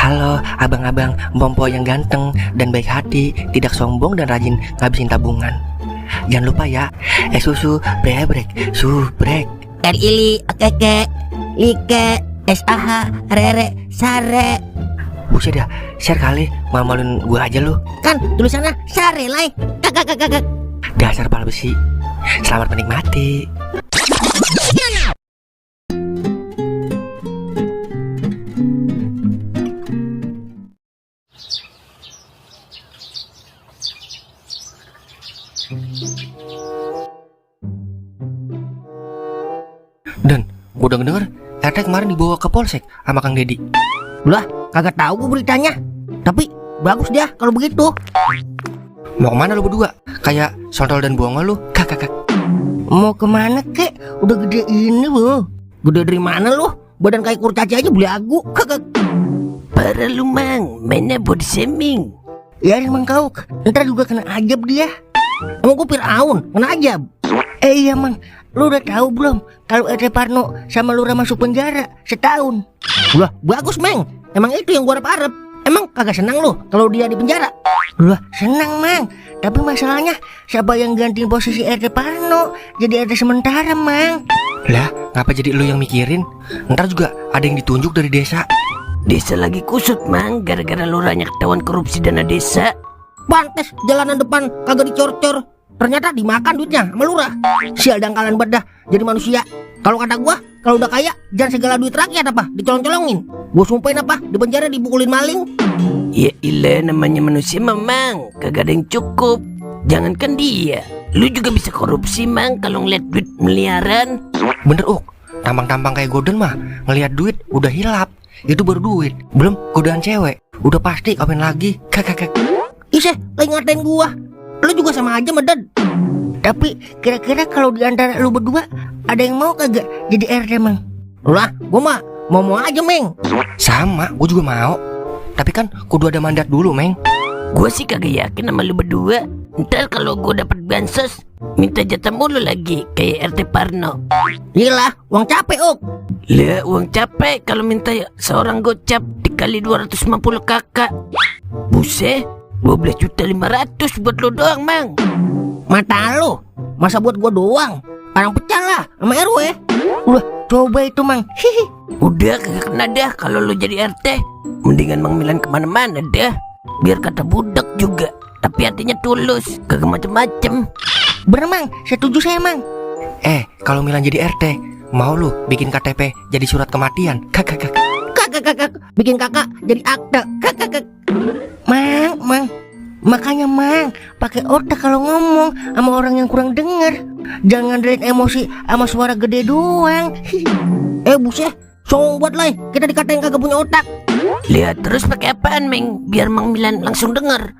Halo abang-abang Bompo yang ganteng dan baik hati, tidak sombong dan rajin ngabisin tabungan. Jangan lupa ya, susu brebrek, subrek. Ili, keke, like, SAH, rere, sare. Buset dah, share kali, malu-maluin gua aja lu. Kan tulisannya sare lai. Kakak. Dasar pala besi. Selamat menikmati. Dan gue udah denger RT kemarin dibawa ke polsek sama Kang Dedi. Lah, kagak tahu gue beritanya. Tapi bagus dia kalau begitu. Mau kemana lu berdua? Kayak sontol dan buang lu. Kakak. Mau kemana kek? Udah gede ini loh. Gede dari mana lu? Badan kayak kurcaci aja belagu. Kakak. Para lu mang, mainnya body shaming. Ya emang kau, ntar juga kena ajab dia. Emang gue Fir'aun, kena ajab. Iya mang, lu udah tahu belum kalau RT Parno sama Lura masuk penjara setahun? Lah bagus meng, emang itu yang gua harap-harap. Emang kagak senang lu kalau dia di penjara? Lah senang mang, tapi masalahnya siapa yang gantiin posisi RT Parno jadi RT sementara mang? Lah ngapa jadi lu yang mikirin? Ntar juga ada yang ditunjuk dari desa. Desa lagi kusut mang, gara-gara lurahnya ketahuan korupsi dana desa. Pantes jalanan depan kagak dicor-cor, ternyata dimakan duitnya sama lurah. Sial dangkalan badah jadi manusia. Kalau kata gua, kalau udah kaya jangan segala duit rakyat apa dicolong-colongin. Gua sumpahin apa di penjara dipukulin maling. Ya ilah, namanya manusia memang kagak ada yang cukup. Jangankan dia, lu juga bisa korupsi mang kalau ngeliat duit miliaran. Bener tampang-tampang kayak Gordon mah ngelihat duit udah hilap. Itu baru duit, belum godaan cewek. Udah pasti kawin lagi. Kakak. Iseh, lagi ngatain gua. Lu juga sama aja medad. Tapi kira-kira kalau diantara lu berdua ada yang mau kagak jadi RT mang? Lah, gua mah mau aja meng. Sama, gua juga mau. Tapi kan kudu ada mandat dulu meng. Gua sih kagak yakin sama lu berdua. Ntar kalau gua dapat bansos, minta jatah mulu lagi kayak RT Parno. Iyalah, uang capek Lah uang capek kalau minta seorang gocap dikali 250 kakak. Buset, 12.500.000 buat lo doang mang. Mata lo, masa buat gua doang? Parang pecah lah sama RW. Udah coba itu mang. Hihi. Udah kagak kena dah kalau lo jadi RT. Mendingan Mang Milan kemana-mana dah. Biar kata budak juga, tapi hatinya tulus, kagak macem-macem. Bener mang, setuju saya mang. Kalau Milan jadi RT, mau lu bikin KTP jadi surat kematian. Kakak. Bikin kakak jadi akte. Kakak. Mang. Makanya mang, pakai otak kalau ngomong sama orang yang kurang denger. Jangan dari emosi sama suara gede doang. Buset, songong buat lah. Kita dikatain kagak punya otak. Lihat terus pakai apaan Meng, biar Mang Milan langsung denger.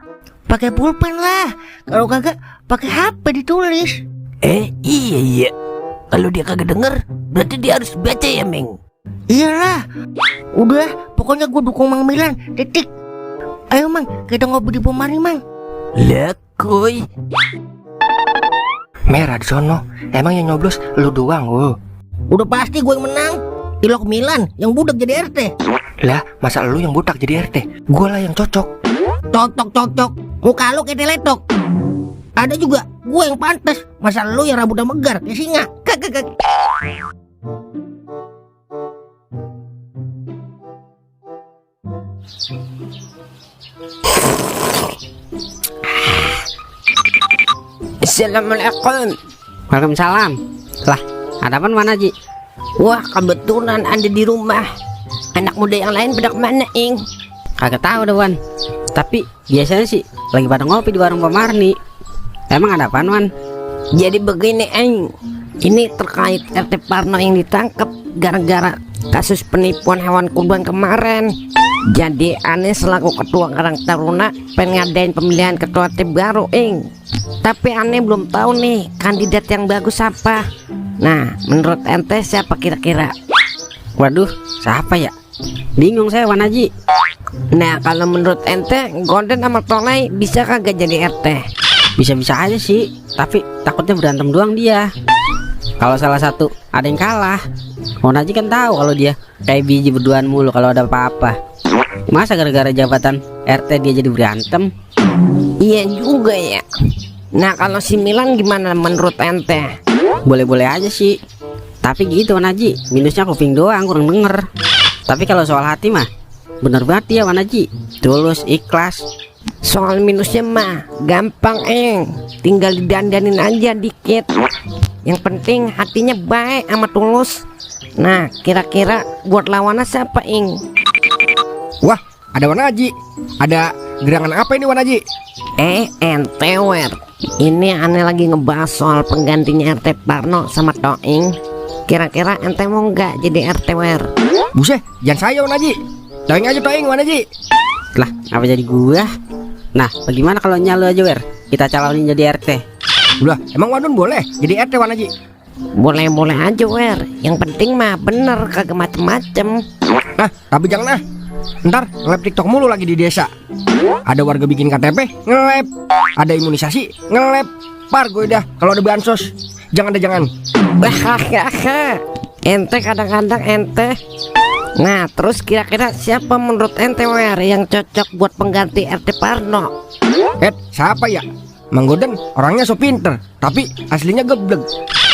Pakai pulpen lah. Kalau kagak pakai HP ditulis. Iya. Kalau dia kagak denger, berarti dia harus baca ya Meng. Iyalah. Udah, pokoknya gue dukung Mang Milan. Titik. Ayo mang, kita ngobrol di Pomari mang. Lah kuy, merah di sono. Emang yang nyoblos lu doang. Udah pasti gue yang menang. Ilok Milan yang budak jadi RT. Lah masa lu yang budak jadi RT? Gue lah yang cocok. Cocok. Muka lu kayak teletok. Ada juga gue yang pantas. Masa lu yang rambutnya megar kayak singa. Kakak. Assalamualaikum. Waalaikumsalam. Lah, ada apa mana Ji? Wah, kebetulan ada di rumah. Anak muda yang lain pada kemana Ing? Kagak tahu deh Wan. Tapi biasanya sih lagi pada ngopi di warung Pemarni. Emang ada apaan Wan? Jadi begini Ing, ini terkait RT Parno yang ditangkap gara-gara kasus penipuan hewan kurban kemarin. Jadi aneh selaku ketua Karang Taruna pengen ngadain pemilihan ketua tim baru Ing. Tapi aneh belum tahu nih kandidat yang bagus apa. Nah, menurut ente siapa kira-kira? Waduh, siapa ya? Bingung saya Wan Haji. Nah, kalau menurut ente Golden sama Tolai bisa kagak jadi RT? Bisa-bisa aja sih, tapi takutnya berantem doang dia. Kalau salah satu ada yang kalah, Wan Haji kan tahu kalau dia kayak biji berduaan mulu kalau ada apa-apa. Masa gara-gara jabatan RT dia jadi berantem? Iya juga ya. Nah kalau si Milan gimana menurut ente? Boleh-boleh aja sih. Tapi gitu Wan Haji, minusnya kuping doang, kurang denger. Tapi kalau soal hati mah bener banget ya Wan Haji, tulus, ikhlas. Soal minusnya mah gampang tinggal didandanin aja dikit. Yang penting hatinya baik sama tulus. Nah kira-kira buat lawannya siapa Wah, ada Wan Haji. Ada gerangan apa ini Wan Haji? Ente Wer, ini aneh lagi ngebahas soal penggantinya RT Parno sama Toing. Kira-kira ente mau nggak jadi RT Wer? Buset, jangan saya Wan Haji. Toing aja Toing Wan Haji. Lah, apa jadi gua? Nah, bagaimana kalau nyalo aja Wer? Kita calonin jadi RT. Udah, emang Wadon boleh jadi RT Wan Haji? Boleh-boleh aja Wer. Yang penting mah bener, kagak macem-macem. Nah, tapi jangan ntar nge-lab TikTok mulu lagi di desa. Ada warga bikin KTP, nge-lab. Ada imunisasi, nge-lab. Par gue dah kalau ada bansos. Jangan. Ente kadang-kadang ente. Nah terus kira-kira siapa menurut ente Wer yang cocok buat pengganti RT Parno? Siapa ya? Mang Goden orangnya so pinter, tapi aslinya geblek.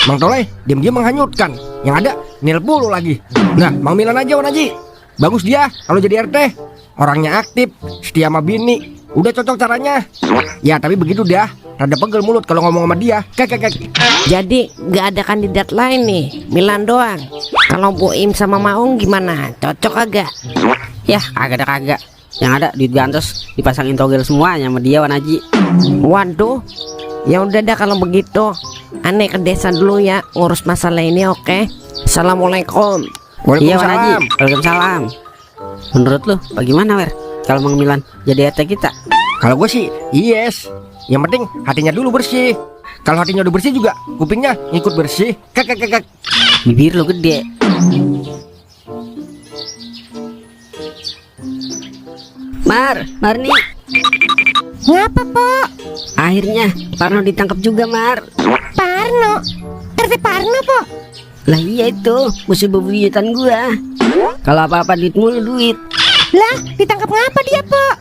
Mang Toleh diam-diam menghanyutkan. Yang ada nil puluh lagi. Nah, Mang Milan aja Wan Haji. Bagus dia kalau jadi RT. Orangnya aktif, setia sama bini. Udah cocok caranya. Ya tapi begitu dah, rada pegel mulut kalau ngomong sama dia. Jadi gak ada kandidat lain nih, Milan doang. Kalau Boim sama Maung gimana? Cocok agak? Yah, kagak. Yang ada duit gantos dipasangin togel semuanya sama dia Wan Haji. Waduh, ya udah dah kalau begitu. Aneh ke desa dulu ya, ngurus masalah ini, oke? Assalamualaikum. Iya Wan Haji, waalaikumsalam. Menurut lu bagaimana Wer kalau Mang Milan jadi RT kita? Kalau gue sih yes. Yang penting hatinya dulu bersih. Kalau hatinya udah bersih juga kupingnya ngikut bersih. Bibir lu gede. Marni. Ngapa Pok? Akhirnya Parno ditangkap juga Mar. Parno? RT Parno Pok? Lah iya itu musuh bebuyutan gua. Kalau apa-apa duit mulu duit. Lah ditangkap ngapa dia Pok?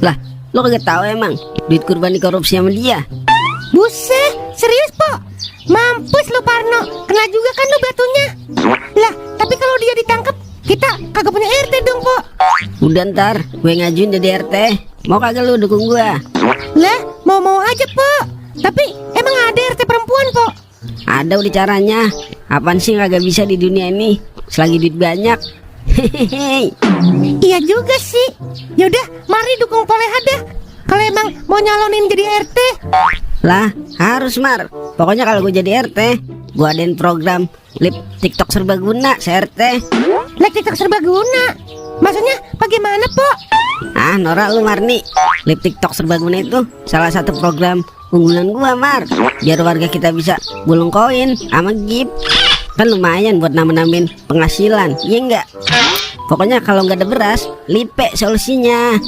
Lah lo kagak tahu emang duit kurban dikorupsi sama dia. Buset, serius Pok? Mampus lu Parno, kena juga kan lu batunya. Lah tapi kalau dia ditangkap kita kagak punya RT dong Pok. Udah ntar gue ngajuin jadi RT. Mau kagak lu dukung gua? Lah mau aja Pok. Tapi emang ada RT perempuan Pok? Ada udah caranya. Apaan sih kagak bisa di dunia ini selagi duit banyak. Hehehe. Iya juga sih. Yaudah mari dukung Toleha dah. Kalau emang mau nyalonin jadi RT. Lah harus Mar. Pokoknya kalau gue jadi RT gue adain program live TikTok serbaguna se-RT. Live TikTok serbaguna? Maksudnya bagaimana Pok? Ah norak lu Marni. Live TikTok serbaguna itu salah satu program unggulan gua Mar. Biar warga kita bisa gulung koin sama gift. Kan lumayan buat nambah-nambahin penghasilan. Iya enggak? Pokoknya kalau nggak ada beras, lipe solusinya.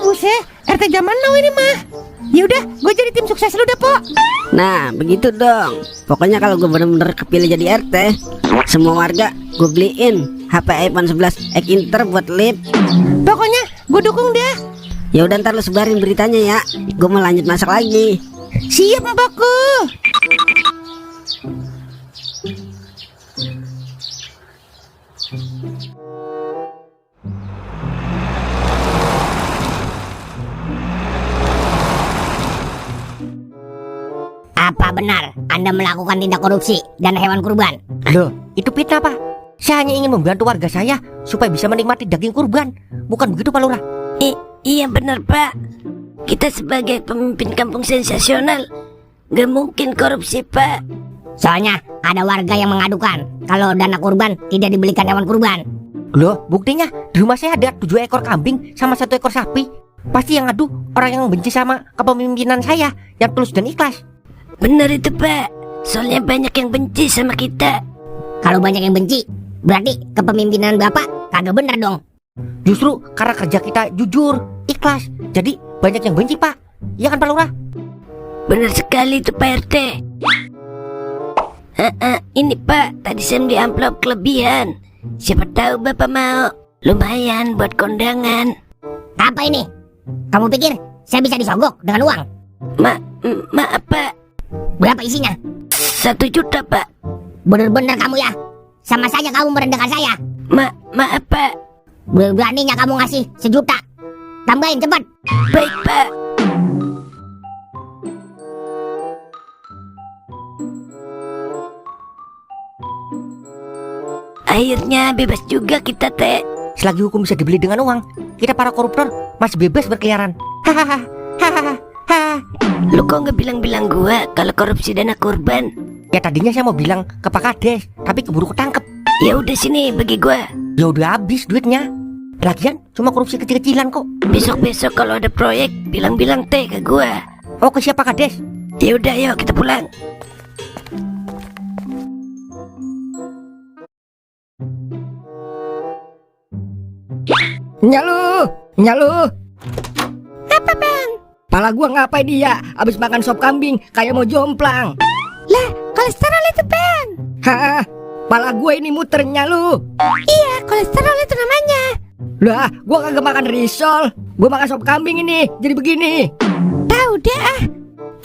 Buset, RT zaman now ini mah. Yaudah, gue jadi tim sukses lu dah Pok. Nah begitu dong. Pokoknya kalau gue bener-bener kepilih jadi RT, semua warga gue beliin HP iPhone 11 X Inter buat lip. Pokoknya gue dukung deh. Ya udah ntar lu sebarin beritanya ya. Gue mau lanjut masak lagi. Siap Mpokku. Apa benar Anda melakukan tindak korupsi dan hewan kurban? Loh, itu fitnah Pak. Saya hanya ingin membantu warga saya supaya bisa menikmati daging kurban. Bukan begitu Pak Lurah? Iya benar Pak. Kita sebagai pemimpin kampung sensasional gak mungkin korupsi Pak. Soalnya ada warga yang mengadukan kalau dana kurban tidak dibelikan hewan kurban. Loh, buktinya di rumah saya ada 7 ekor kambing sama 1 ekor sapi. Pasti yang ngadu orang yang benci sama kepemimpinan saya yang tulus dan ikhlas. Benar itu Pak. Soalnya banyak yang benci sama kita. Kalau banyak yang benci, berarti kepemimpinan Bapak kagak bener dong. Justru karena kerja kita jujur, ikhlas, jadi banyak yang benci Pak. Iya kan Pak Lurah? Benar sekali itu Pak RT. Ini Pak, tadi saya beli amplop kelebihan. Siapa tahu Bapak mau. Lumayan buat kondangan. Apa ini? Kamu pikir saya bisa disogok dengan uang? Maaf Pak, Berapa isinya? 1 juta Pak. Bener-bener kamu ya? Sama saja kamu merendahkan saya. Maaf Pak. Beraninya kamu ngasih 1 juta. Tambahin cepat. Baik Pak. Akhirnya bebas juga kita, Teh. Selagi hukum bisa dibeli dengan uang, kita para koruptor masih bebas berkeliaran. Hahaha. Lu kok nggak bilang-bilang gua kalau korupsi dana kurban? Ya tadinya saya mau bilang ke Pak Kades, tapi keburu ketangkep. Ya udah sini bagi gua. Ya udah habis duitnya. Lagian cuma korupsi kecil-kecilan kok. Besok-besok kalau ada proyek bilang-bilang Teh ke gua. Oh, ke siapa Kades? Ya udah yuk kita pulang. Nyalu. Apa bang? Pala gua ngapain dia? Abis makan sop kambing kayak mau jomplang. Lah, kolesterol itu bang. Hah? Pala gua ini muter nyalu. Iya, kolesterol itu namanya. Lah, gua kagak makan risol. Gua makan sop kambing ini, jadi begini. Tahu deh ah.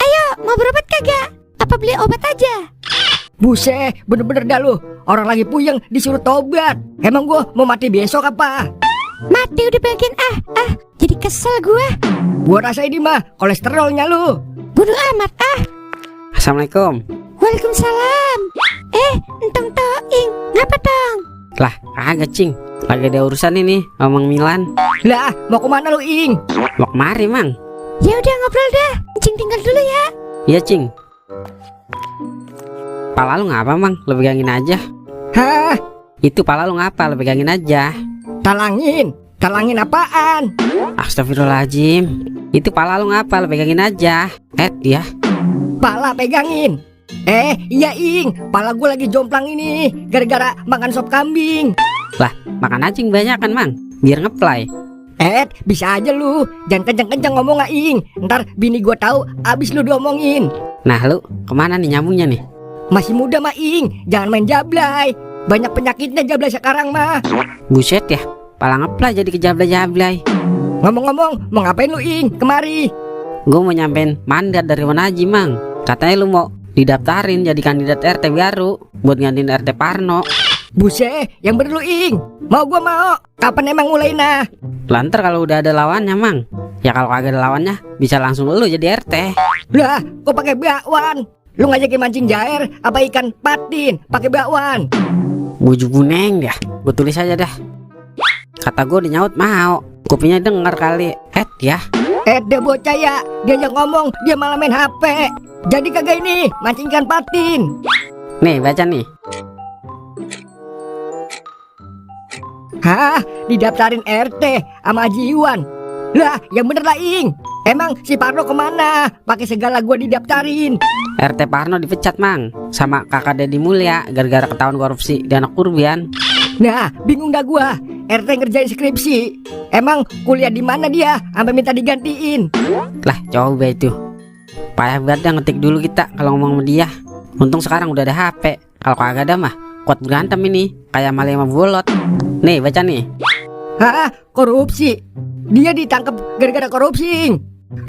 Ayo, mau berobat kagak? Apa beli obat aja? Buset, bener-bener dah lu. Orang lagi puyeng disuruh tobat. Emang gua mau mati besok apa? Mati udah bagian jadi kesel gua. Gua rasa ini mah kolesterolnya lu. Bodoh amat ah. Assalamualaikum. Waalaikumsalam. Entong toing, ngapa dong? Lah, kagak cing. Lagi ada urusan ini, ngomong Milan. Lah, mau kemana lu Ing? Mau kemari mang? Ya udah ngobrol dah. Cing tinggal dulu ya. Iya cing. Pala lu ngapa mang? Lu pegangin aja. Hah? Itu pala lu ngapa? Lu pegangin aja. Talangin apaan? Astagfirullahaladzim. Itu pala lu ngapa? Lu pegangin aja. Ya. Pala pegangin. Iya Ing, pala gue lagi jomplang ini gara-gara makan sop kambing. Lah, makan aja yang banyak kan mang, biar ngeplay. Bisa aja lu. Jangan kenceng-kenceng ngomong gak Ing. Ntar bini gue tahu abis lu diomongin. Nah lu, kemana nih nyambungnya nih? Masih muda mah Ing, jangan main jablay. Banyak penyakitnya jablay sekarang mah. Buset ya, pala ngeplay jadi kejablay-jablay. Ngomong-ngomong, mau ngapain lu Ing? Kemari. Gue mau nyampein mandat dari Wanaji mang. Katanya lu mau didaftarin jadi kandidat RT baru buat gantiin RT Parno. Buset, yang bener lu Ing. Mau gua mau. Kapan emang mulai nah? Lantar kalau udah ada lawannya mang. Ya kalau kagak ada lawannya bisa langsung lu jadi RT. Lah, kok pakai bakwan? Lu ngajakin mancing jair apa ikan patin pakai bakwan? Buju buneng dah. Gue tulis aja dah. Kata gue udah nyaut mau. Kopinya denger kali. Ya. Dia bocah ya. Diajak ngomong dia malah main HP. Jadi kagak ini mancing ikan patin. Nih baca nih. Hah? Didaftarin RT sama Haji Iwan. Lah, yang bener lah Ing. Emang si Parno kemana? Pakai segala gua didaftarin. RT Parno dipecat mang sama kakak Deddy Mulya gara-gara ketahuan korupsi dana kurban. Nah, bingung dah gua. RT ngerjain skripsi. Emang kuliah di mana dia? Sampai minta digantiin. Lah, coba itu. Payah banget dah ngetik dulu kita kalau ngomong sama dia. Untung sekarang udah ada HP. Kalau kagak ada mah kuat berantem ini kayak maling sama bolot. Nih, baca nih. Hah? Korupsi? Dia ditangkap gara-gara korupsi.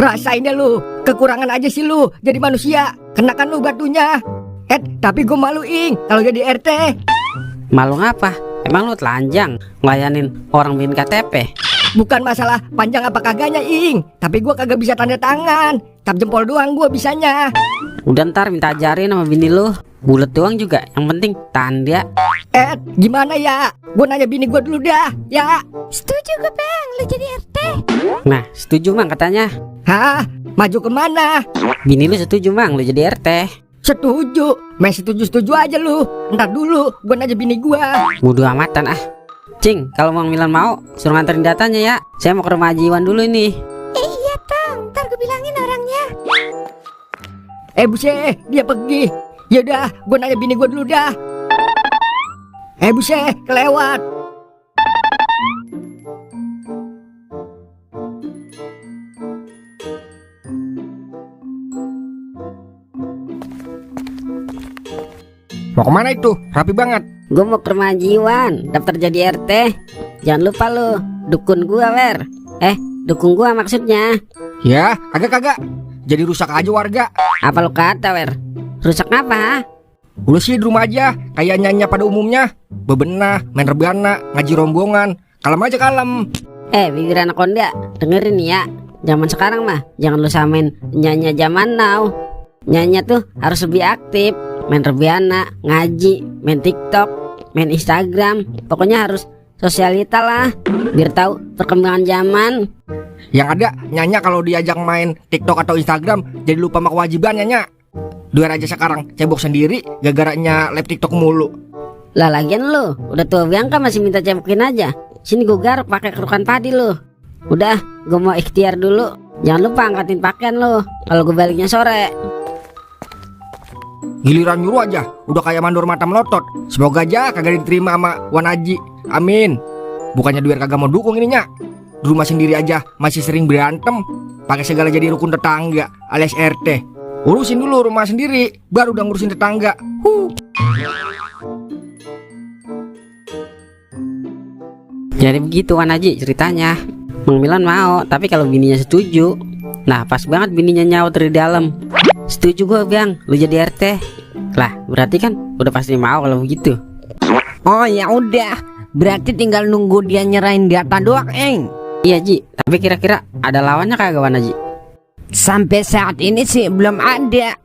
Rasain deh lu. Kekurangan aja sih lu jadi manusia. Kenakan lu batunya. Tapi gue malu Ing kalau jadi RT. Malu ngapa? Emang lu telanjang ngelayanin orang bikin KTP? Bukan masalah panjang apa kagaknya Ing, tapi gue kagak bisa tanda tangan. Tap jempol doang gue bisanya. Udah ntar minta ajarin sama bini lu. Bulet doang juga, yang penting tanda. Gimana ya? Gue nanya bini gue dulu dah, ya. Setuju gue bang, lu jadi RT. Nah, setuju mang katanya. Hah? Maju kemana? Bini lu setuju mang, lu jadi RT. Setuju, main setuju-setuju aja lu. Ntar dulu, gue nanya bini gue. Bodo amatan ah. Cing, kalau Mang Milan mau, suruh nganterin datanya ya. Saya mau ke rumah Haji Iwan dulu ini. Iya dong, ntar gue bilangin orangnya. Buset, dia pergi. Yaudah, gue nanya bini gue dulu dah. Buset, kelewat. Mau kemana itu? Rapi banget. Gue mau ke rumah Jiwan, daftar jadi RT. Jangan lupa lu, dukun gua, Wer. Dukung gua maksudnya. Ya, kagak. Jadi rusak aja warga. Apa lu kata, Wer? Rusak apa, ha? Lu sih di rumah aja, kayak nyanyi pada umumnya. Bebenah, main rebana, ngaji rombongan. Kalem aja kalem. Bibir anak konda, dengerin nih ya. Zaman sekarang mah jangan lu samain nyanyi zaman now. Nyanyi tuh harus lebih aktif. Main rebana, ngaji, main TikTok, main Instagram. Pokoknya harus sosialita lah, biar tahu perkembangan zaman. Yang ada Nyanya kalau diajak main TikTok atau Instagram jadi lupa sama kewajiban Nyanya. Dua aja sekarang cebok sendiri gara-garanya live TikTok mulu. Lah lagian lu udah tua Bianca masih minta cebokin aja. Sini gue garuk pakai kerukan padi lu. Udah, gue mau ikhtiar dulu. Jangan lupa angkatin pakaian lu kalau gue baliknya sore. Giliran nyuruh aja udah kayak mandor mata melotot. Semoga aja kagak diterima sama Wan Haji. Amin. Bukannya Duer kagak mau dukung ininya. Di rumah sendiri aja masih sering berantem, pakai segala jadi rukun tetangga alias RT. Urusin dulu rumah sendiri, baru udah ngurusin tetangga. Jadi begitu Wan Haji ceritanya. Mang Milan mau, tapi kalau bininya setuju. Nah pas banget bininya nyaut dari dalam. Setuju gue Bang, lu jadi RT. Lah berarti kan udah pasti mau kalau begitu. Oh ya udah, berarti tinggal nunggu dia nyerahin data doang, Iya Ji, tapi kira-kira ada lawannya kagak Wan Haji? Sampai saat ini sih belum ada.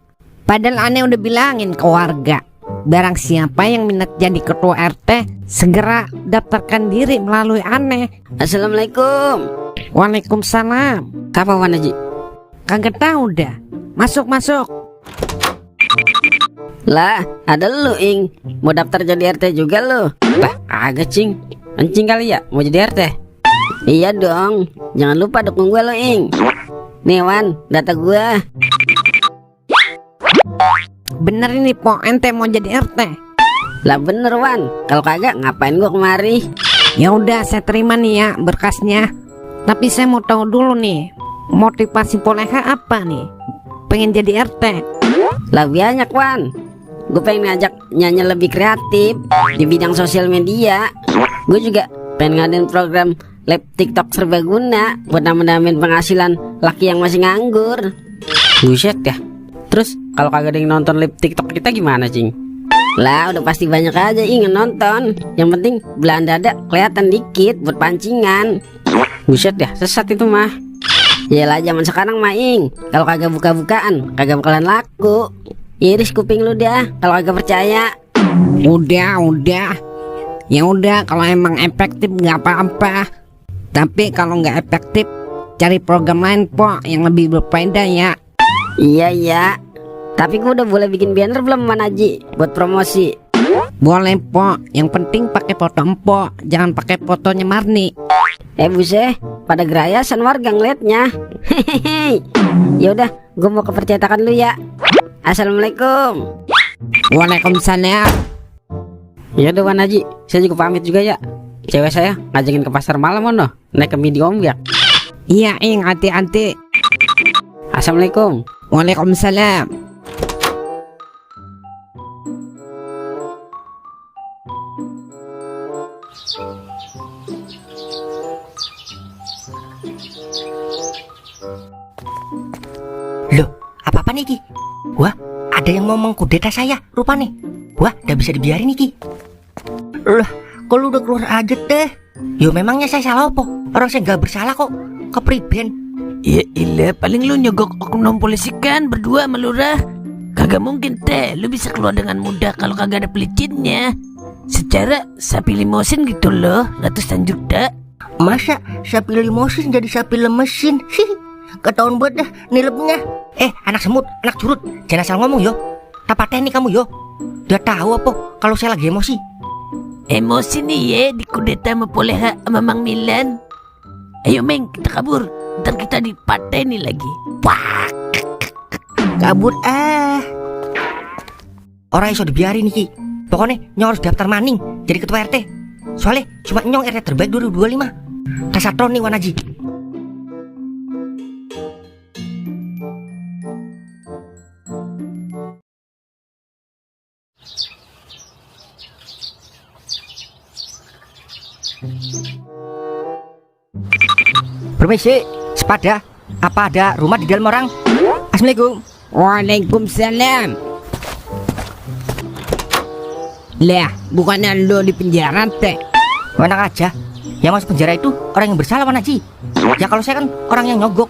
Padahal aneh udah bilangin ke warga, barang siapa yang minat jadi ketua RT segera daftarkan diri melalui aneh. Assalamualaikum. Waalaikumsalam. Apa Wan Haji? Kagak tahu dah. Masuk. Lah, ada lu Ing. Mau daftar jadi RT juga lu? Lah kagak cing. Encing kali ya mau jadi RT? Iya dong. Jangan lupa dukung gue lo Ing. Nih Wan, data gue. Bener ini po, ente mau jadi RT? Lah bener Wan. Kalau kagak ngapain gue kemari? Ya udah saya terima nih ya berkasnya. Tapi saya mau tahu dulu nih, motivasi Poleha apa nih? Pengen jadi RT? Lah banyak Wan. Gue pengen ngajak nyanyi lebih kreatif di bidang sosial media. Gue juga pengen ngadain program live TikTok serbaguna buat nambah-nambahin penghasilan laki yang masih nganggur. Buset ya. Terus kalau kagak ada yang nonton live TikTok kita gimana Cing? Lah udah pasti banyak aja ingin nonton. Yang penting belahan dada kelihatan dikit buat pancingan. Buset ya, sesat itu mah. Yalah zaman sekarang mah Ing, kalau kagak buka-bukaan kagak bakalan laku. Iris kuping lu dah kalau kagak percaya. Udah. Ya udah kalau emang efektif nggak apa-apa. Tapi kalau nggak efektif cari program lain po yang lebih berfaedah ya. Iya. Tapi gue udah boleh bikin banner belum Wan Haji buat promosi? Boleh po, yang penting pakai foto empo, jangan pakai fotonya Marni. Buset, pada gerayasan warga ngeliatnya. Hehehe. Ya udah, gue mau ke percetakan lu ya. Assalamualaikum. Waalaikumsalam. Ya udah Wan Haji, saya juga pamit juga ya. Cewek saya ngajakin ke pasar malam ono, naik ke midi ombak. Iya Ing, hati-hati. Assalamualaikum. Waalaikumsalam. Loh, apa nih Ki? Wah, ada yang mau mengkudeta saya rupanya. Wah, gak bisa dibiarin nih Ki. Lah, kok lu udah keluar aja teh? Yo memangnya saya salah apa? Orang saya gak bersalah kok. Kepriben. Ya ilah, paling lu nyogok oknum polisi kan berdua sama lurah. Kagak mungkin teh, lu bisa keluar dengan mudah kalau kagak ada pelicinnya. Secara sapi limosin gitu loh, ratusan juta. Masa sapi limosin jadi sapi lemesin? Hihi, ketahuan banget dah nilepnya. Anak semut, anak curut, jangan asal ngomong yo. Tapaten nih kamu yo. Udah tahu apa kalau saya lagi emosi? Emosi nih ya, dikudeta sama Poleha sama Mang Milan. Ayo Meng, kita kabur. Ntar kita dipateni lagi. Wah. Kabur Orang iso dibiarin nih Ki. Pokoknya nyong harus daftar maning jadi ketua RT. Soalnya cuma nyong RT terbaik 2025. Kasatron nih Wan Haji. Permisi, sepada. Apa ada rumah di dalam orang? Assalamualaikum. Waalaikumsalam. Lah, bukannya lo di penjara, teh? Enak aja. Yang masuk penjara itu orang yang bersalah, Wan Haji. Ya kalau saya kan orang yang nyogok.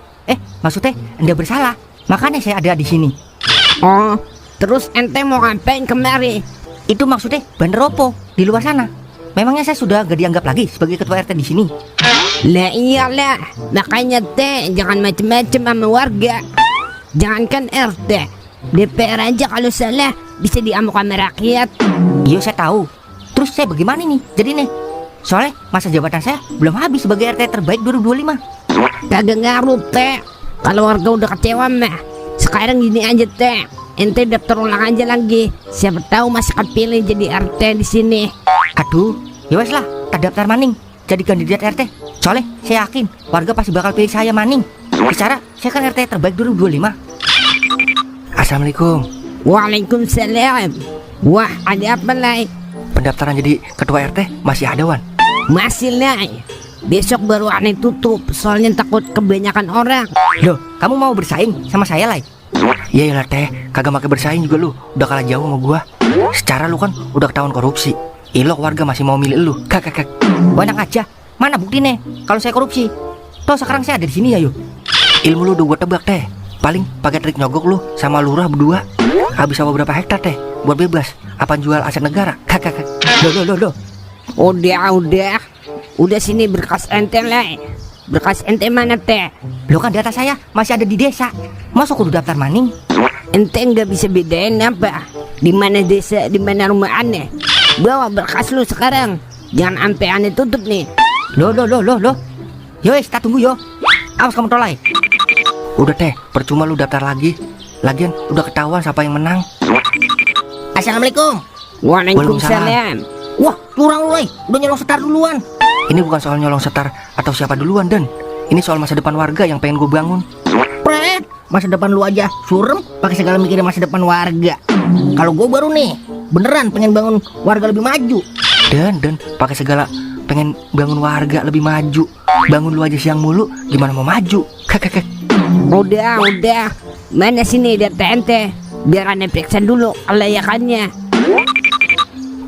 Maksudnya Anda bersalah. Makanya saya ada di sini. Oh, terus ente mau ngapain kemari? Itu maksudnya banderopo di luar sana. Memangnya saya sudah gak dianggap lagi sebagai ketua RT di sini? Lah iyalah, makanya teh jangan macem-macem sama warga. Jangankan RT, DPR aja kalau salah bisa diamuk sama rakyat. Iya saya tahu. Terus saya bagaimana nih? Jadi nih, soalnya masa jabatan saya belum habis sebagai RT terbaik 2025. Kagak ngaruh teh. Kalau warga udah kecewa mah, sekarang gini aja teh. Ente daftar ulang aja lagi. Siapa tahu masih kepilih jadi RT di sini. Aduh, ya wes lah, tak daftar maning jadi kandidat RT. Soalnya saya yakin warga pasti bakal pilih saya maning. Bicara saya kan RT terbaik 2025. Assalamualaikum. Waalaikumsalam. Wah, ada apa Lai? Pendaftaran jadi ketua RT masih ada, Wan? Masih Lai. Besok baru aneh tutup, soalnya takut kebanyakan orang. Loh, kamu mau bersaing sama saya, Lai? Iya lah teh, kagak make bersaing juga lu. Udah kalah jauh sama gua. Secara lu kan udah ketahuan korupsi. Ilok warga masih mau milih lu. Kakak. Banyak aja. Mana bukti nih kalau saya korupsi? Toh sekarang saya ada di sini ya, yuk. Ilmu lu udah gua tebak teh. Paling pakai trik nyogok lu sama lurah berdua. Habis sama berapa hektar teh buat bebas. Apa jual aset negara? Kakak. Loh. Udah sini berkas ente Lai. Berkas ente mana teh? Loh kan data saya masih ada di desa. Masa kudu daftar maning? Ente nggak bisa bedain apa? Di mana desa, di mana rumah aneh? Bawa berkas lu sekarang. Jangan sampai aneh tutup nih. Loh. Yo, kita tunggu yo. Awas kamu tolai. Udah teh, percuma lu daftar lagi. Lagian udah ketahuan siapa yang menang. Assalamualaikum. Waalaikumsalam. Wah, curang lu, Lai. Udah nyolong setar duluan. Ini bukan soal nyolong setar atau siapa duluan, Dan. Ini soal masa depan warga yang pengen gue bangun. Pret, masa depan lu aja surem pakai segala mikirin masa depan warga. Kalau gue baru nih, beneran pengen bangun warga lebih maju. Dan pakai segala pengen bangun warga lebih maju. Bangun lu aja siang mulu, gimana mau maju? Kakak. Udah. Mana sini data ente? Biar aneh periksa dulu kelayakannya.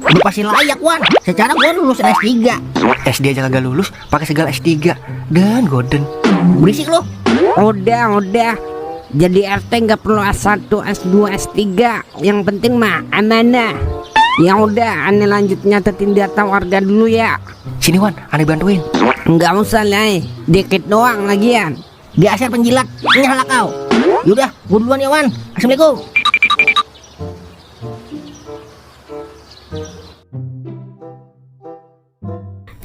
Lu pasti layak, Wan. Secara gue lulus S3. SD aja kagak lulus, pakai segala S3. Dan Golden. Berisik lu. Udah. Jadi RT nggak perlu S1, S2, S3. Yang penting mah amanah. Ya udah, aneh lanjut nyatetin data warga dulu ya. Sini Wan, aneh bantuin. Nggak usah Lai, dikit doang lagian. Dasar penjilat, nyala kau. Yaudah, gue duluan ya, Wan. Assalamualaikum.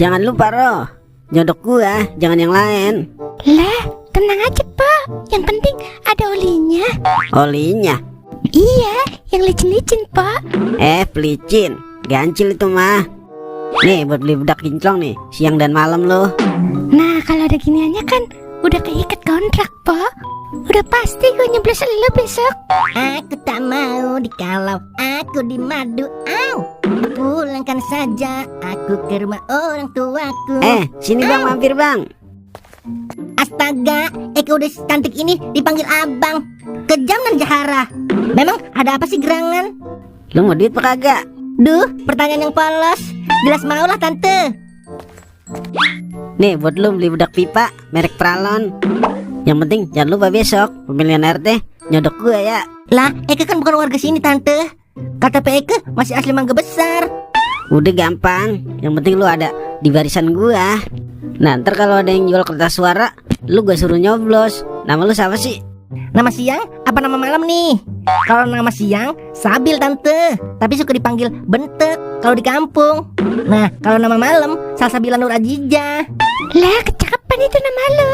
Jangan lupa Roh, nyodok gua, jangan yang lain. Lah, tenang aja Pak. Yang penting ada olinya. Olinya? Iya, yang licin-licin Pak. Pelicin, gancil itu mah. Nih buat beli bedak kinclong nih, siang dan malam loh. Nah, kalau ada giniannya kan udah keikat kontrak Pak. Udah pasti gue nyeblos lo besok. Aku tak mau dikalau, aku di madu. Pulangkan saja aku ke rumah orang tuaku. Sini bang, mampir bang. Astaga, Eko udah cantik ini dipanggil abang. Kejam dan jahara. Memang ada apa sih gerangan? Lu mau duit apa kagak? Duh, pertanyaan yang polos. Jelas mau lah tante. Nih buat lu beli bedak pipa, merek Pralon. Yang penting jangan lupa besok pemilihan RT nyodok gua ya. Lah, Eke kan bukan warga sini tante. KTP Eke masih asli Mangga Besar. Udah gampang, yang penting lu ada di barisan gua. Nah ntar kalau ada yang jual kertas suara, lu gua suruh nyoblos. Nama lu siapa sih? Nama siang apa nama malam nih? Kalau nama siang Sabil tante, tapi suka dipanggil Bentek kalau di kampung. Nah kalau nama malam Salsabila Nur Ajija. Lah kecakapan itu nama lo.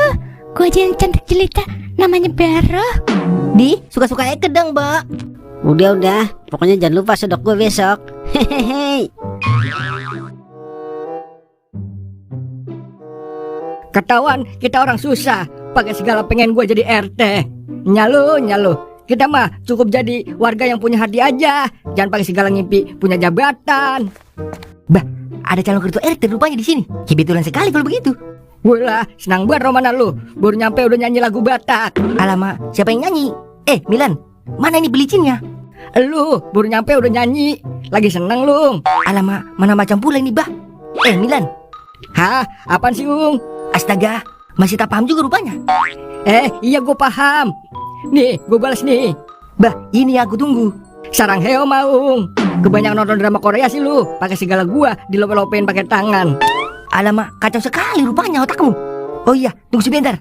Gue aja yang cantik jelita namanya Bero. Di suka-suka Eke dong Mbak. Udah, pokoknya jangan lupa sodok gue besok. Hehehe. Ketahuan kita orang susah, pakai segala pengen gue jadi RT. Nyalu. Kita mah cukup jadi warga yang punya hati aja. Jangan pakai segala ngimpi punya jabatan. Bah, ada calon ketua RT rupanya di sini. Kebetulan sekali kalau begitu. Wah, senang banget Romana lu. Baru nyampe udah nyanyi lagu Batak. Alamak, siapa yang nyanyi? Milan, mana ini belicinnya? Lu baru nyampe udah nyanyi. Lagi seneng lu. Alamak, mana macam pula ini, bah? Milan. Hah? Apaan sih, Ung? Astaga, masih tak paham juga rupanya. Iya gue paham. Nih, gue balas nih. Bah, ini aku tunggu. Sarang heo maung. Kebanyakan nonton drama Korea sih lu. Pakai segala gua dilope-lopein pakai tangan. Alamak, kacau sekali rupanya otakmu. Oh iya, tunggu sebentar.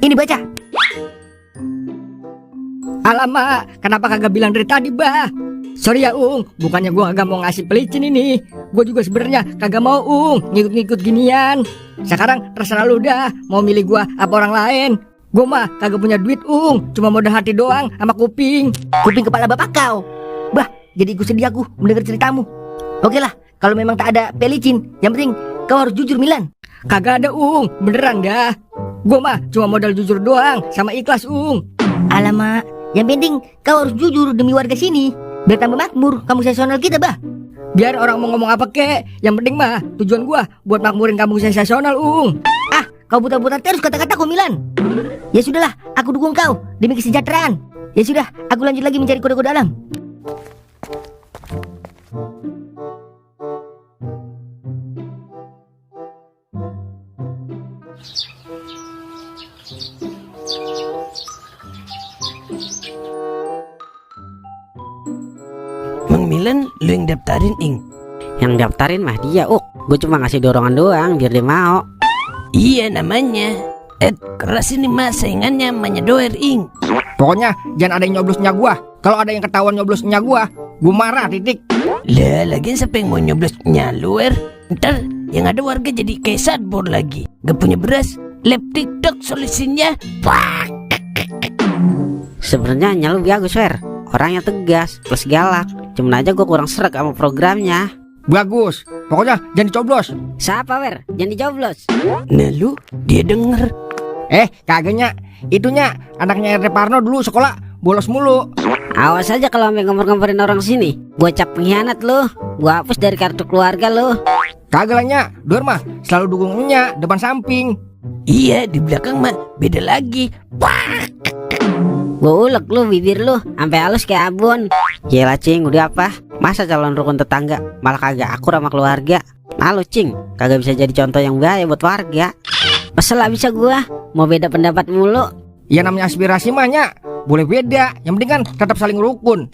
Ini baca. Alamak, kenapa kagak bilang dari tadi, bah? Sorry ya, Ung. Bukannya gua kagak mau ngasih pelicin ini. Gua juga sebenarnya kagak mau, Ung, ngikut-ngikut ginian. Sekarang terserah lu dah, mau milih gua apa orang lain. Gua mah kagak punya duit, Ung. Cuma modal hati doang sama kuping. Kuping kepala bapak kau. Bah, jadi ikut sedih aku mendengar ceritamu. Oke lah, kalau memang tak ada pelicin, yang penting kau harus jujur, Milan. Kagak ada, Ung. Beneran dah. Gua mah cuma modal jujur doang sama ikhlas, Ung. Alamak, yang penting kau harus jujur demi warga sini. Biar tambah makmur kampung sensasional kita, bah. Biar orang mau ngomong apa kek, yang penting mah tujuan gua buat makmurin kampung sensasional, Ung. Kau buta-buta terus kata-kataku, Milan. Ya sudahlah, aku dukung kau demi kesejahteraan. Ya sudah, aku lanjut lagi mencari kode-kode alam. Mang Milan, lu yang daftarin, Ing? Yang daftarin mah dia, gue cuma ngasih dorongan doang biar dia mau. Iya namanya. Keras ini mas, saingannya namanya Doer, Ing. Pokoknya jangan ada yang nyoblosnya gua. Kalau ada yang ketahuan nyoblosnya gua marah, titik. Lah, lagian siapa yang mau nyoblosnya luar? Ntar yang ada warga jadi kayak sadbor lagi. Gak punya beras, lab TikTok solusinya. Wah. Sebenarnya lu bagus, Wer. Orangnya tegas, plus galak. Cuman aja gue kurang sreg sama programnya. Bagus. Pokoknya jangan dicoblos. Siapa, Wer? Jangan dijoblos. Nah lu, dia denger. Kagaknya. Itunya anaknya RT Parno dulu sekolah bolos mulu. Awas aja kalau sampai ngomper-ngomperin orang sini. Gue cap pengkhianat lu. Gue hapus dari kartu keluarga lu. Kagak lah, Nya. Dor mah selalu dukungnya depan samping. Iya, di belakang mah beda lagi. Wah. Gue ulek lu bibir lu sampai halus kayak abon. Yelah Cing, udah apa? Masa calon rukun tetangga malah kagak akur sama keluarga? Nah lu Cing, kagak bisa jadi contoh yang baik buat warga. Masa lah bisa gua mau beda pendapat mulu. Ya namanya aspirasi mah, Nya. Boleh beda, yang penting kan tetap saling rukun.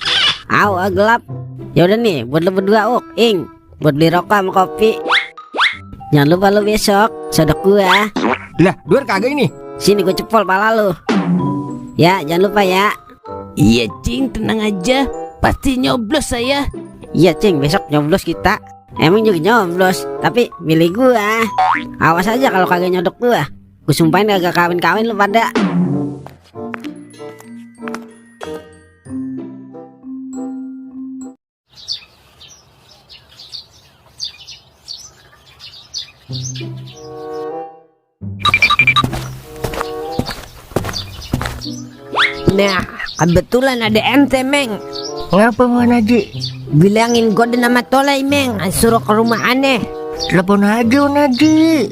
Gelap. Ya udah nih, buat lu berdua, Ing, buat beli rokok sama kopi. Jangan lupa lu besok sodok gua. Lah, Dor kagak ini. Sini gua cepol pala lu. Ya, jangan lupa ya. Iya Cing, tenang aja. Pasti nyoblos saya. Iya Cing, besok nyoblos kita. Emang juga nyoblos, tapi milih gua. Awas aja kalau kagak nyodok gua. Gua sumpahin kagak kawin-kawin lu pada. Nah, kebetulan ada ente, Meng. Ngapa, Wan Haji? Bilangin gue nama Tolai, Meng. Suruh ke rumah aneh. Telepon aja, Wan Haji.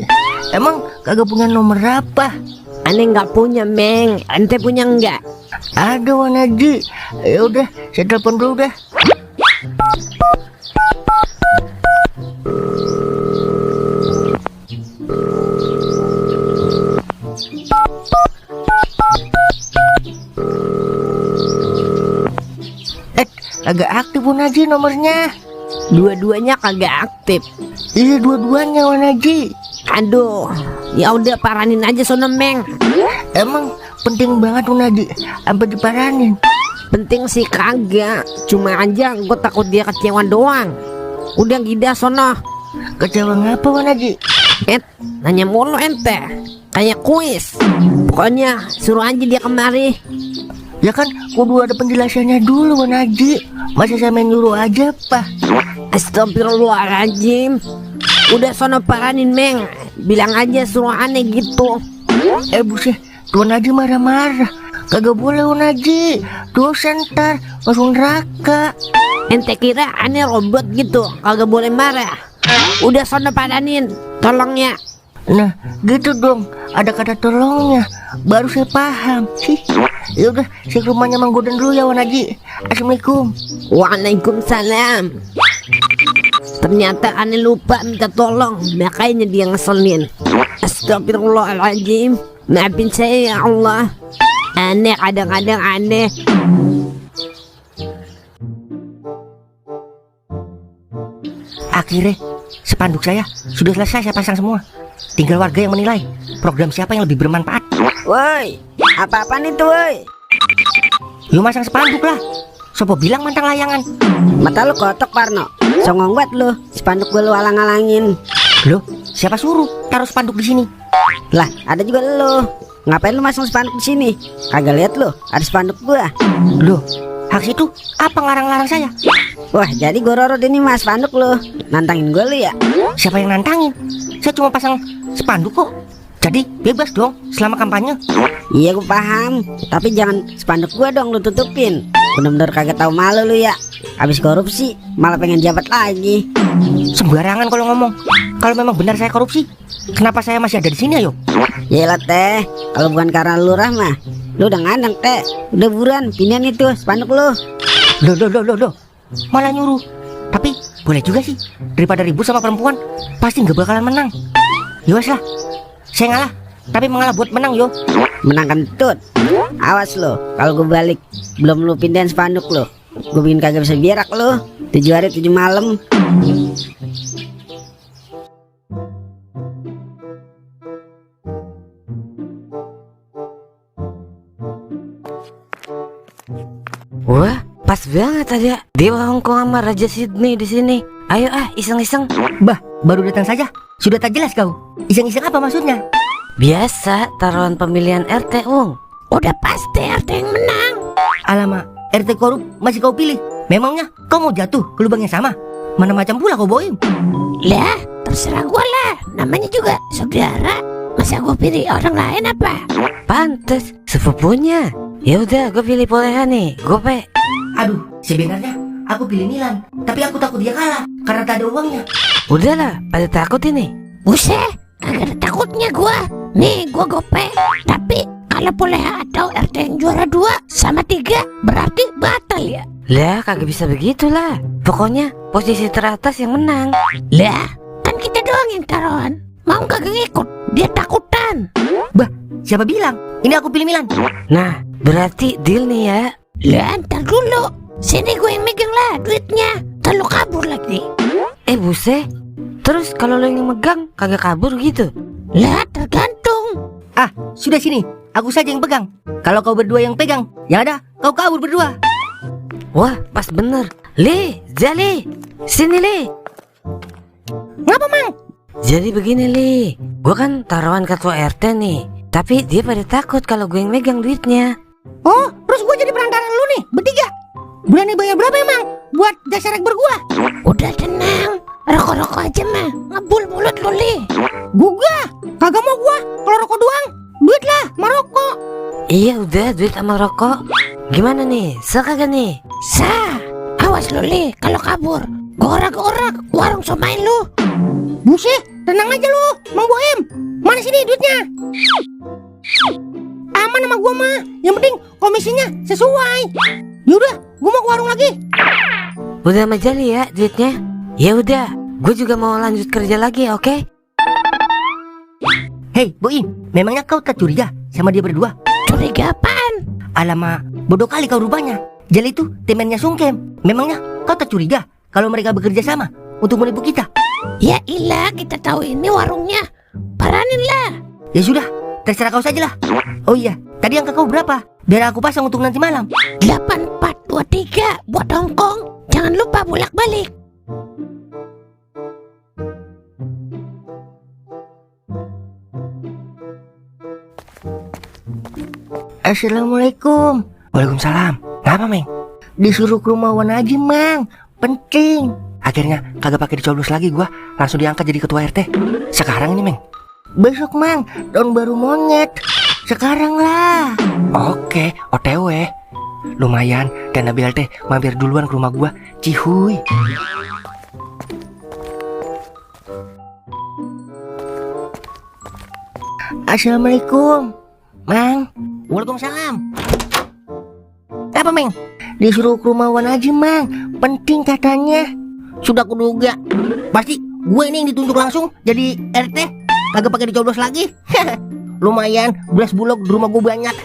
Emang kagak punya nomor apa? Aneh nggak punya, Meng. Ente punya nggak? Ada, Wan Haji. Ya udah, saya telepon dulu dah. Agak aktif Wan Haji nomornya. Dua-duanya kagak aktif. Iya, dua-duanya Wan Haji. Aduh, ya udah paranin aja sono, Meng. Emang penting banget Wan Haji sampai diparanin. Penting sih kagak. Cuma aja gue takut dia kecewa doang. Udah gida sono. Kecewa ngapa Wan Haji? Nanya mulu ente. Kayak kuis. Pokoknya suruh aja dia kemari. Ya kan kudu ada penjelasannya dulu Wan Haji. Masa saya main nyuruh aja Pak? Astagfirullahaladzim. Udah sono paranin, Meng. Bilang aja suruh aneh gitu. Buset, Wan Haji marah-marah. Kagak boleh Wan Haji. Dosa ntar masuk neraka. Ente kira aneh robot gitu, kagak boleh marah. Udah sono padanin, tolong ya. Nah, gitu dong. Ada kata tolongnya. Baru saya paham. Ya udah, saya ke rumahnya Mang Godan dulu ya, Wan Haji. Assalamualaikum. Waalaikumsalam. Ternyata aneh lupa minta tolong, makanya dia ngeselin. Astagfirullahaladzim. Maafin saya ya Allah. Aneh kadang-kadang aneh. Akhirnya spanduk saya sudah selesai saya pasang semua. Tinggal warga yang menilai program siapa yang lebih bermanfaat. Woi, apa-apaan itu woi? Lu masang spanduk lah. Sopo bilang mantang layangan. Mata lu kotok Parno. Songong banget lu. Spanduk gue lu alang-alangin. Loh, siapa suruh taruh spanduk di sini? Lah, ada juga lu. Ngapain lu masang spanduk di sini? Kagak lihat lu, ada spanduk gua. Loh, hak situ apa ngarang-ngarang saya? Wah, jadi gue rorot ini mas spanduk lu. Nantangin gue lu ya? Siapa yang nantangin? Saya cuma pasang spanduk kok. Jadi bebas dong selama kampanye. Iya gue paham, tapi jangan spanduk gua dong lu tutupin. Bener-bener kagak tahu malu lu ya. Habis korupsi malah pengen jabat lagi. Sembarangan kalau ngomong. Kalau memang benar saya korupsi, kenapa saya masih ada di sini ayo? Yaelah teh, kalau bukan karena lurah mah lu udah ngandang teh. Udah buruan pindahin itu spanduk lu. Loh. Malah nyuruh. Tapi boleh juga sih. Daripada ribut sama perempuan, pasti nggak bakalan menang. Yowes lah. Saya ngalah, tapi mengalah buat menang yo. Menang kentut. Awas lo, kalau gue balik belum lu pindahin spanduk lo, gue bikin kagak bisa berak lo. 7 hari 7 malam. Wah, pas banget ada Dewa Hongkong sama Raja Sydney di sini. Ayo iseng-iseng. Bah, baru datang saja. Sudah tak jelas kau. Iseng-iseng apa maksudnya? Biasa taruhan pemilihan RT, Wong. Udah pasti RT yang menang. Alamak, RT korup masih kau pilih. Memangnya kau mau jatuh ke lubang yang sama? Mana macam pula kau Boim? Lah, terserah gua lah. Namanya juga saudara. Masa gua pilih orang lain apa? Pantes, sepupunya. Ya udah, gue pilih Poleha nih. Gope. Aduh, sebenarnya aku pilih Milan, tapi aku takut dia kalah karena tak ada uangnya. Udahlah, pada takut ini. Buset, kagak ada takutnya gua. Nih, gua gope. Tapi kalau Poleha atau RT yang juara 2 sama 3 berarti batal ya. Lah, kagak bisa begitulah. Pokoknya posisi teratas yang menang. Lah, kan kita doang yang taruhan. Mau kagak ngikut? Dia takutan. Bah, siapa bilang? Ini aku pilih Milan. Nah, berarti deal nih ya. Lah, ntar dulu. Sini gue yang megang lah duitnya. Ntar lu kabur lagi. Buset. Terus kalau lo yang megang kagak kabur gitu? Lah, tergantung. Ah, sudah sini. Aku saja yang pegang. Kalau kau berdua yang pegang, yang ada kau kabur berdua. Wah, pas bener. Li, Jali, sini Li. Ngapa Mang? Jadi begini Li, gue kan taruhan ketua RT nih. Tapi dia pada takut kalau gue yang megang duitnya. Oh, terus gue jadi perantara lu nih, bertiga. Berani bayar berapa emang buat jasa rekber gua? Udah tenang. Rokok-rokok aja mah. Ngebul mulut lu Li. Gua kagak mau gua. Kalau rokok doang, duit lah, sama rokok. Iya udah, duit sama rokok. Gimana nih, sah kagak nih? Sah. Awas lu Li, kalau kabur gorak-gorak warung somai lu. Buset, tenang aja lu, Mang Boem. Mana sini duitnya? Aman sama gua mah. Yang penting komisinya sesuai. Yaudah, gua mau ke warung lagi. Udah sama Jali ya duitnya? Ya udah, gue juga mau lanjut kerja lagi, oke? Hei, Boim, memangnya kau tak curiga sama dia berdua? Curiga apaan? Alamak, bodoh kali kau rupanya. Jali itu temennya Sungkem. Memangnya kau tak curiga kalau mereka bekerja sama untuk menipu kita? Ya ilah, kita tahu ini warungnya. Paranin lah. Ya sudah, terserah kau saja lah. Oh iya, tadi angka kau berapa? Biar aku pasang untuk nanti malam. 8423 buat Hongkong. Jangan lupa bolak-balik. Assalamualaikum. Waalaikumsalam. Ngapa, Meng? Disuruh ke rumah Wan Haji, Mang. Penting. Akhirnya kagak pakai dicoblos lagi gua, langsung diangkat jadi ketua RT. Sekarang ini, Meng. Besok, Mang. Tahun baru monyet. Sekarang lah. Oke, OTW. Lumayan, dan Nabil teh mampir duluan ke rumah gua. Cihuy. Assalamualaikum, Mang. Waalaikumsalam. Apa, Meng? Disuruh ke rumah Wan Haji, Mang. Penting katanya. Sudah kuduga. Pasti gue ini yang ditunjuk langsung jadi RT. Kagak pakai dicoblos lagi. Lumayan, beras bulog di rumah gue banyak.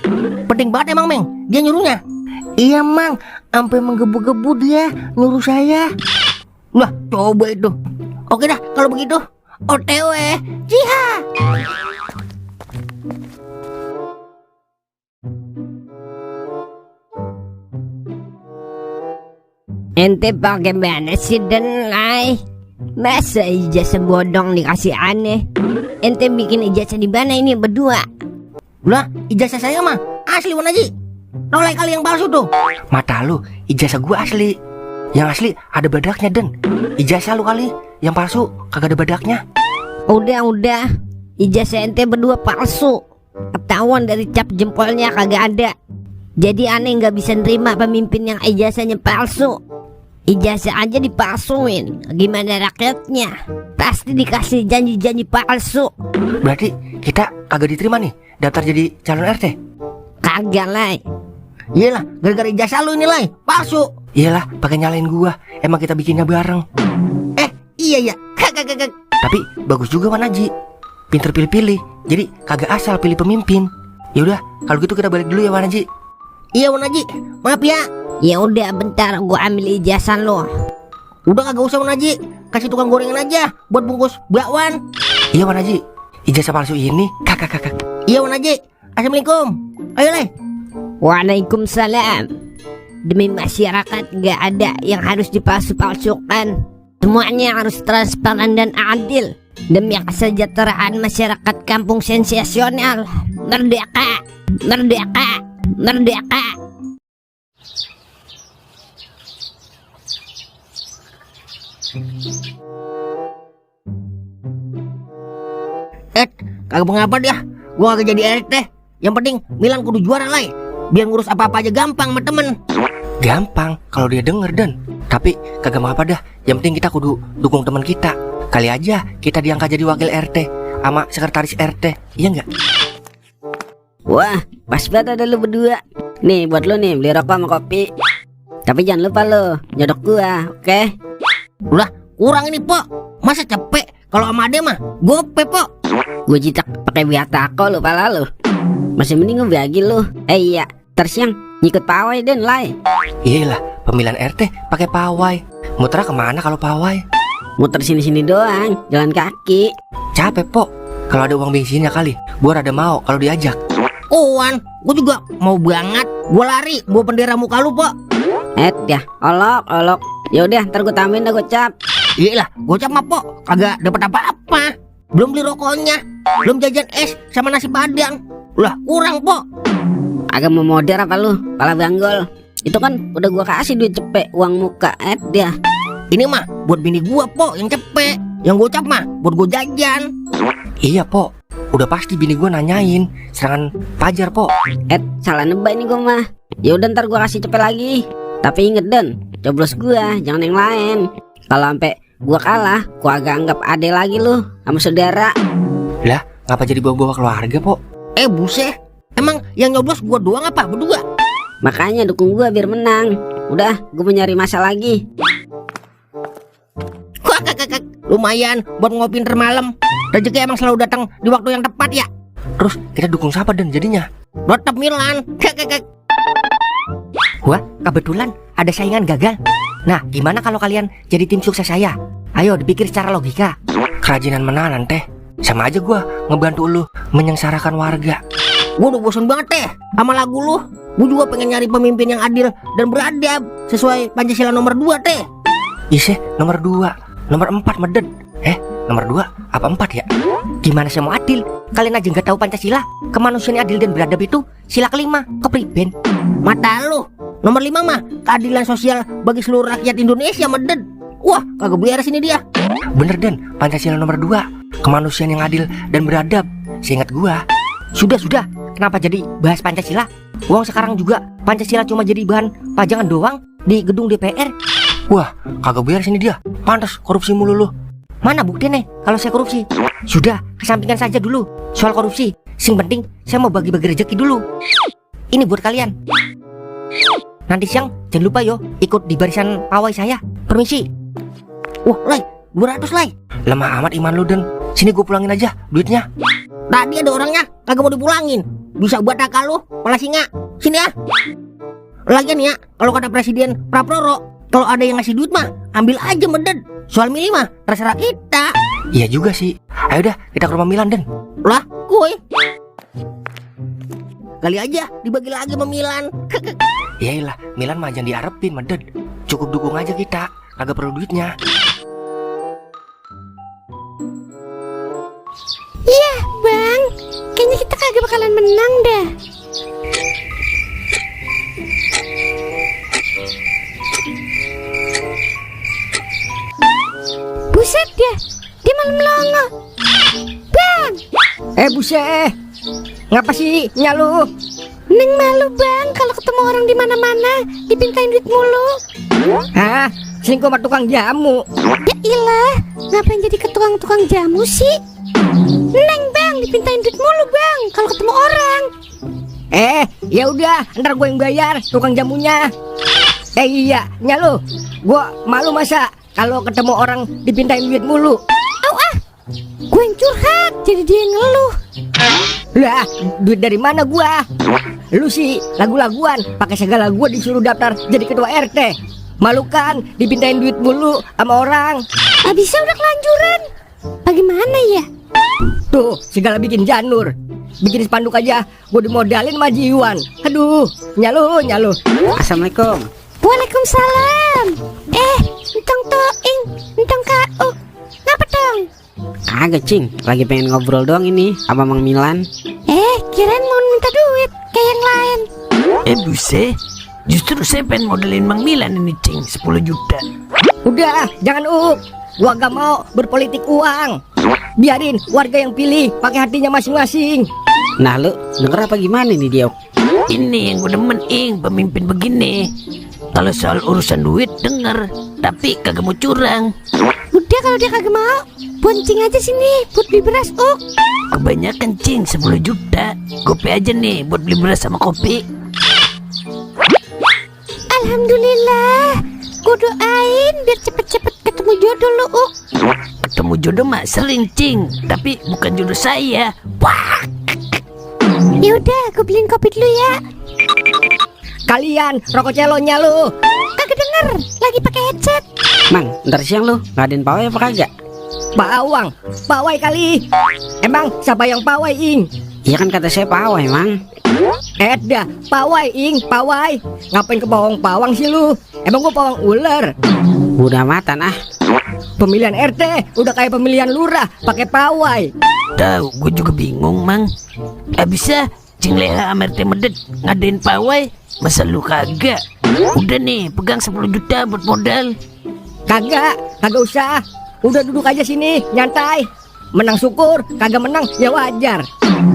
Penting banget emang, Meng. Dia nyuruhnya. Iya, Mang. Sampai menggebu-gebu dia nyuruh saya. Lah, coba itu. Oke dah, kalau begitu. OTW. Jihad. Ente pakai mana sih Denlai? Masa ijazah bodong dikasih aneh? Ente bikin ijazah di mana ini berdua? Lah, ijazah saya mah asli Wan Haji. Nolai kali yang palsu tuh. Mata lu, ijazah gua asli. Yang asli ada badaknya, Den. Ijazah lu kali, yang palsu kagak ada badaknya. Udah, ijazah ente berdua palsu. Ketahuan dari cap jempolnya kagak ada. Jadi aneh nggak bisa nerima pemimpin yang ijazahnya palsu. Ijazah aja dipalsuin, gimana rakyatnya? Pasti dikasih janji-janji palsu. Berarti kita kagak diterima nih daftar jadi calon RT. Kagak lah. Iyalah, gara-gara ijazah lu ini Lai, palsu. Iyalah, pakai nyalain gua. Emang kita bikinnya bareng. Iya. Kagak. Tapi bagus juga Wan Haji. Pinter pilih-pilih. Jadi kagak asal pilih pemimpin. Yaudah, kalau gitu kita balik dulu ya Wan Haji. Iya Wan Haji, maaf ya. Ya udah bentar gua ambil ijazah lo. Udah kagak usah Wan Haji, kasih tukang gorengan aja buat bungkus bakwan. Iya Wan Haji, ijazah palsu ini kakak. Iya Wan Haji. Assalamualaikum. Ayo Lai. Waalaikumsalam. Demi masyarakat gak ada yang harus dipalsu-palsukan. Semuanya harus transparan dan adil. Demi kesejahteraan masyarakat kampung sensasional. Merdeka. Kagak mengapa dia. Gua kagak jadi RT. Yang penting Milan kudu juara Lai. Biar ngurus apa-apa aja gampang sama temen. Gampang kalau dia denger Den. Tapi kagak apa dah. Yang penting kita kudu dukung teman kita. Kali aja kita diangkat jadi wakil RT sama sekretaris RT. Iya nggak? Wah, pas banget ada lu berdua. Nih buat lu nih, beli rokok sama kopi. Tapi jangan lupa lu nyodok gua, oke? Udah kurang ini Po. Masa capek kalau sama ade mah gope Po. Gue jitak pakai biatako lu pala lu. Masih mending gue bagi lu. Iya, tersiang ngikut pawai Den Lai. Iyalah, pemilihan RT pakai pawai. Mutra kemana kalau pawai? Muter sini-sini doang, jalan kaki. Capek Po. Kalau ada uang bensinnya kali, gua rada mau kalau diajak. Wan, gua juga mau banget. Gua lari, bawa bendera muka lu Po. Ya, olok. Yaudah, ntar gue tambahin dah gocap. Iyalah, gocap mah Po, kagak dapat apa-apa. Belum beli rokoknya, belum jajan es sama nasi padang. Lah, kurang Po. Agak mau modern apa lu, pala banggol. Itu kan udah gua kasih duit cepet, uang muka. Dia. Ini mah buat bini gua Po yang cepet. Yang gocap mah buat gua jajan. Iya Po, udah pasti bini gua nanyain serangan pajar Po. Salah nebak ini gua mah. Ya udah ntar gua kasih cepet lagi. Tapi inget Den, coblos gua, jangan yang lain. Kalau sampai gua kalah, gua agak anggap ade lagi lu sama saudara. Lah, ngapa jadi bawa-bawa keluarga Po? Buset. Emang yang nyoblos gua doang apa berdua? Makanya dukung gua biar menang. Udah, gua mau nyari masa lagi. Lumayan buat ngopi ntar malam. Rezeki emang selalu datang di waktu yang tepat ya. Terus kita dukung siapa Dan jadinya? Tetap Milan. Wah, kebetulan ada saingan gagal. Nah, gimana kalau kalian jadi tim sukses saya? Ayo dipikir secara logika. Kerajinan menahan teh. Sama aja gua ngebantu lu menyengsarakan warga. Gua udah bosan banget teh sama lagu lu. Gua juga pengen nyari pemimpin yang adil dan beradab sesuai Pancasila nomor 2 teh. Ise, nomor 2. Nomor 4 medet. Nomor 2 apa 4 ya? Gimana saya mau adil? Kalian aja nggak tahu Pancasila. Kemanusiaan yang adil dan beradab itu sila kelima. Kepriben? Mata lu. Nomor 5 mah keadilan sosial bagi seluruh rakyat Indonesia medet. Wah, kagak beres ini dia. Bener Dan, Pancasila nomor 2. Kemanusiaan yang adil dan beradab. Seingat gua. Sudah. Kenapa jadi bahas Pancasila? Uang sekarang juga Pancasila cuma jadi bahan pajangan doang di gedung DPR. Wah, kagak beres ini dia. Pantas korupsi mulu lu. Mana bukti nih kalau saya korupsi? Sudah, kesampingkan saja dulu. soal korupsi. Sing penting saya mau bagi-bagi rezeki dulu. Ini buat kalian. Nanti siang jangan lupa yo ikut di barisan pawai saya. Permisi. Wah, Lai, 200 Lai. Lemah amat iman lu, Den. Sini gue pulangin aja duitnya. Tadi ada orangnya kagak mau dipulangin. Bisa buat nakal lu, malah singa. Sini ya. Lagian ya, kalau kata Presiden Praproro, kalau ada yang ngasih duit mah ambil aja meded. Soal milih mah terserah kita. Iya juga sih. Ayo dah kita ke rumah Milan, Den. Lah, gue kali aja dibagi lagi sama Milan. Yaelah, Milan mah jangan diarepin, meded. Cukup dukung aja kita, kagak perlu duitnya. Iya bang, kayaknya kita kagak bakalan menang dah. Buset dia malah melongo. Bang, Buset. Ngapa sih nyalu? Neng malu bang kalau ketemu orang di mana-mana dipintain duit mulu. Hah? Selingkuh sama tukang jamu. Ya ilah, ngapain jadi ke tukang jamu sih? Neng bang dipintain duit mulu bang kalau ketemu orang. Ya udah, ntar gue yang bayar tukang jamunya. Iya, nyalu. Gue malu masa kalau ketemu orang dipintain duit mulu. Gue yang curhat jadi dia yang ngeluh. Lah, duit dari mana gua? Lu sih lagu-laguan, pakai segala gua disuruh daftar jadi ketua RT. Malu kan dipintain duit mulu sama orang. Abisnya udah kelanjuran. Bagaimana ya? Tuh, segala bikin janur. Bikin spanduk aja gua dimodalin sama Jiwan. Aduh, nyalu. Assalamualaikum. Waalaikumsalam. Entong toing, entong kau. Ngapa dong? Kagak cing, lagi pengen ngobrol doang ini sama Mang Milan. Kirain mau minta duit kayak yang lain. Buset, justru saya pengen modelin Mang Milan ini cing, 10 juta. Udah, jangan gua gak mau berpolitik uang. Biarin warga yang pilih pakai hatinya masing-masing. Nah lu denger apa gimana nih dia? Ini yang gue demen pemimpin begini. Kalau soal urusan duit denger, tapi kagak mau curang. Udah kalau dia kagak mau, bonceng aja sini buat beli beras. Kebanyakan cing, 10 juta. Kopi aja nih buat beli beras sama kopi. Alhamdulillah, gue doain biar cepet-cepet ketemu jodoh lu. Ketemu jodoh mah sering cing, tapi bukan jodoh saya. Wah, Yaudah, gue beliin kopi dulu ya. Kalian rokok celonya lu. Kagak denger, lagi pakai headset. Mang, ntar siang lu ngadain pawai apa kagak? Pawai kali. Emang siapa yang pawai, Ing? Iya kan kata saya pawai, Mang. Dah, pawai, Ing, pawai. Ngapain ke pawang sih lu? Emang gua pawang ular. Udah matan ah. Pemilihan RT udah kayak pemilihan lurah pakai pawai. tahu, gue juga bingung mang. Bisa Cing Leha sama RT Medet ngadain pawai, masa lu kagak? Udah nih, pegang 10 juta buat modal. Kagak usah. Udah duduk aja sini, nyantai. Menang syukur, kagak menang ya wajar.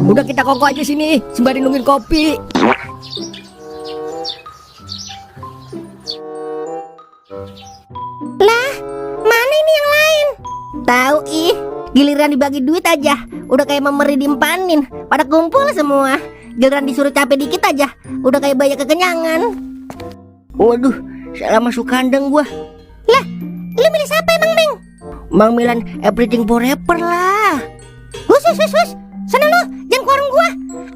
Udah kita kongko aja sini, sembari nungguin kopi. Lah, mana ini yang lain? Tahu ih, giliran dibagi duit aja udah kayak memeri dimpanin, pada kumpul semua. Giliran disuruh capek dikit aja udah kayak bayi kekenyangan. Waduh, salah masuk kandang gua. Lah, lu milih siapa emang, Meng? Mang Milan everything forever lah. Hus, sana lu, jangan ke warung gua.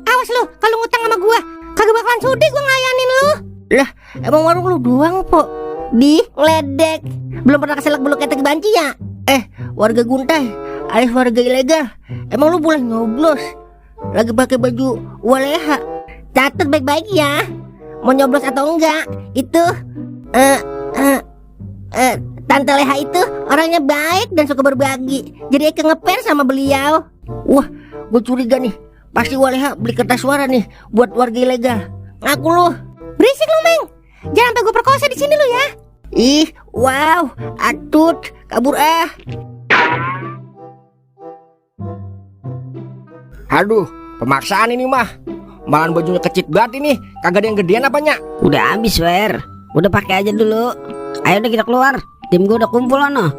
Awas lu, kalau ngutang sama gua, kagak bakalan sudi gua ngelayanin lu. Lah, emang warung lu doang, Po? Di ledek, belum pernah keselak bulu ketek banci ya? Warga guntai alias warga ilegal. Emang lu boleh nyoblos lagi pakai baju waleha? Catat baik-baik ya. Mau nyoblos atau enggak, itu Tante Leha itu orangnya baik dan suka berbagi. Jadi Eke ngefans sama beliau. Wah, gue curiga nih. Pasti waleha beli kertas suara nih buat warga ilegal. Ngaku lu. Berisik lu, Meng. Jangan sampai gue perkosa di sini lu ya. Ih, wow, atut, kabur ah. Aduh, pemaksaan ini mah. Malahan bajunya kecil banget ini. Kagak ada yang gedean apanya. Udah habis, Wer. Udah pakai aja dulu. Ayo deh kita keluar. Tim gue udah kumpul ono.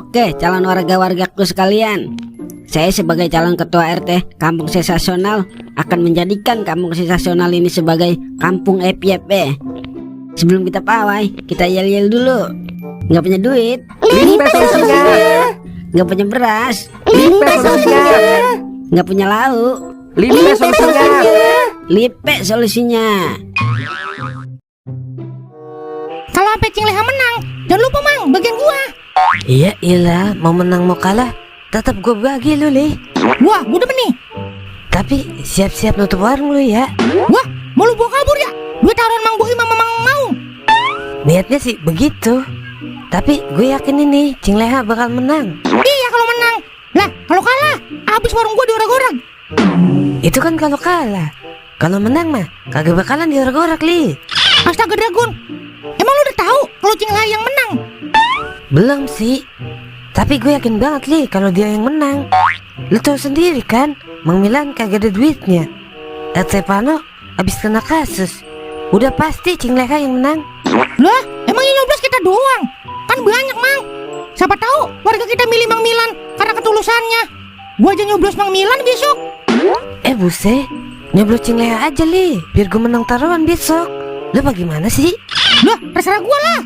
Oke, calon warga-wargaku sekalian. Saya sebagai calon ketua RT Kampung Sensasional akan menjadikan Kampung Sensasional ini sebagai kampung FYP. Sebelum kita pawai, kita yel-yel dulu. Nggak punya duit, Limpe solusinya. nggak punya beras, Limpe solusinya. nggak punya lauk, Limpe solusinya. lipe solusinya. Kalau sampai Cing Leha menang, jangan lupa Mang, bagian gua. Iya ilah, mau menang mau kalah tetap gue bagi lu, Li. Wah, gua demen nih. Tapi siap-siap nutup warung lu ya. Wah, mau lu bawa kabur ya? Duit taruhan Mang Boim sama Mang mau. Niatnya sih begitu. Tapi gue yakin ini Cing Leha bakal menang. Iya kalau menang. Lah, kalau kalah, habis warung gua diorek-orek. Itu kan kalau kalah. Kalau menang mah kagak bakalan diorek-orek, Li. Astaga Dragon. Emang lu udah tahu kalau Cing Leha yang menang? Belum sih. Tapi gue yakin banget, Li, kalau dia yang menang. Lu tahu sendiri kan, Mang Milan kagak ada duitnya. RT Pano habis kena kasus. Udah pasti Cing Leha yang menang. Lah, emang yang nyoblos kita doang? Kan banyak, Mang. Siapa tahu warga kita milih Mang Milan karena ketulusannya. Gua aja nyoblos Mang Milan besok. Buset, nyoblos Cing Leha aja, Li, biar gue menang taruhan besok. Lu bagaimana sih? Lah, terserah gua lah.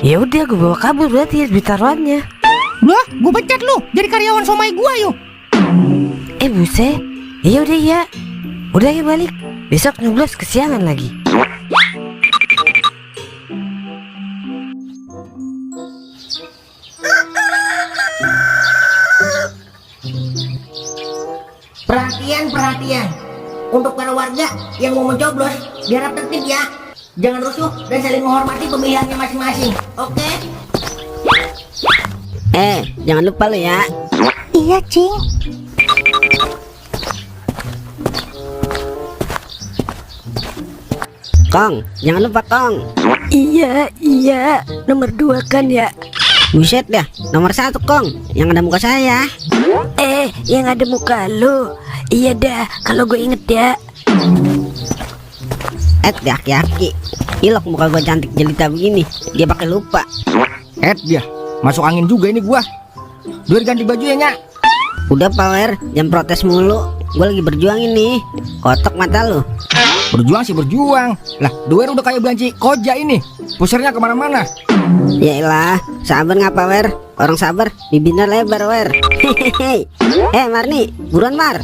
Ya udah, gue bawa kabur berarti duit taruhannya. Lah, gua pecat lu jadi karyawan somai gua yuk. Buset. Iya udah ya. Udah ya balik. Besok nyoblos kesiangan lagi. Perhatian. Untuk para warga yang mau mencoblos, biar tertib ya. Jangan rusuh dan saling menghormati pemilihannya masing-masing. Oke? Jangan lupa lo ya. Iya, Cing. Kong, jangan lupa Kong. Iya. Nomor 2 kan ya. Buset dah, nomor 1 Kong, yang ada muka saya. Yang ada muka lu. Iya dah, kalau gue inget ya. Aki-aki. Ilok muka gua cantik jelita begini, dia pakai lupa. Dia masuk angin juga ini gua. Duit ganti baju ya, Nyak. Udah Power, jangan protes mulu. Gua lagi berjuang ini. Kotok mata lu. Berjuang sih berjuang. Lah, Duer udah kayak banci koja ini. Pusernya kemana-mana. Yaelah, sabar nggak Power? Orang sabar, bibirnya lebar Wer. Hehehe. Marni, buruan Mar.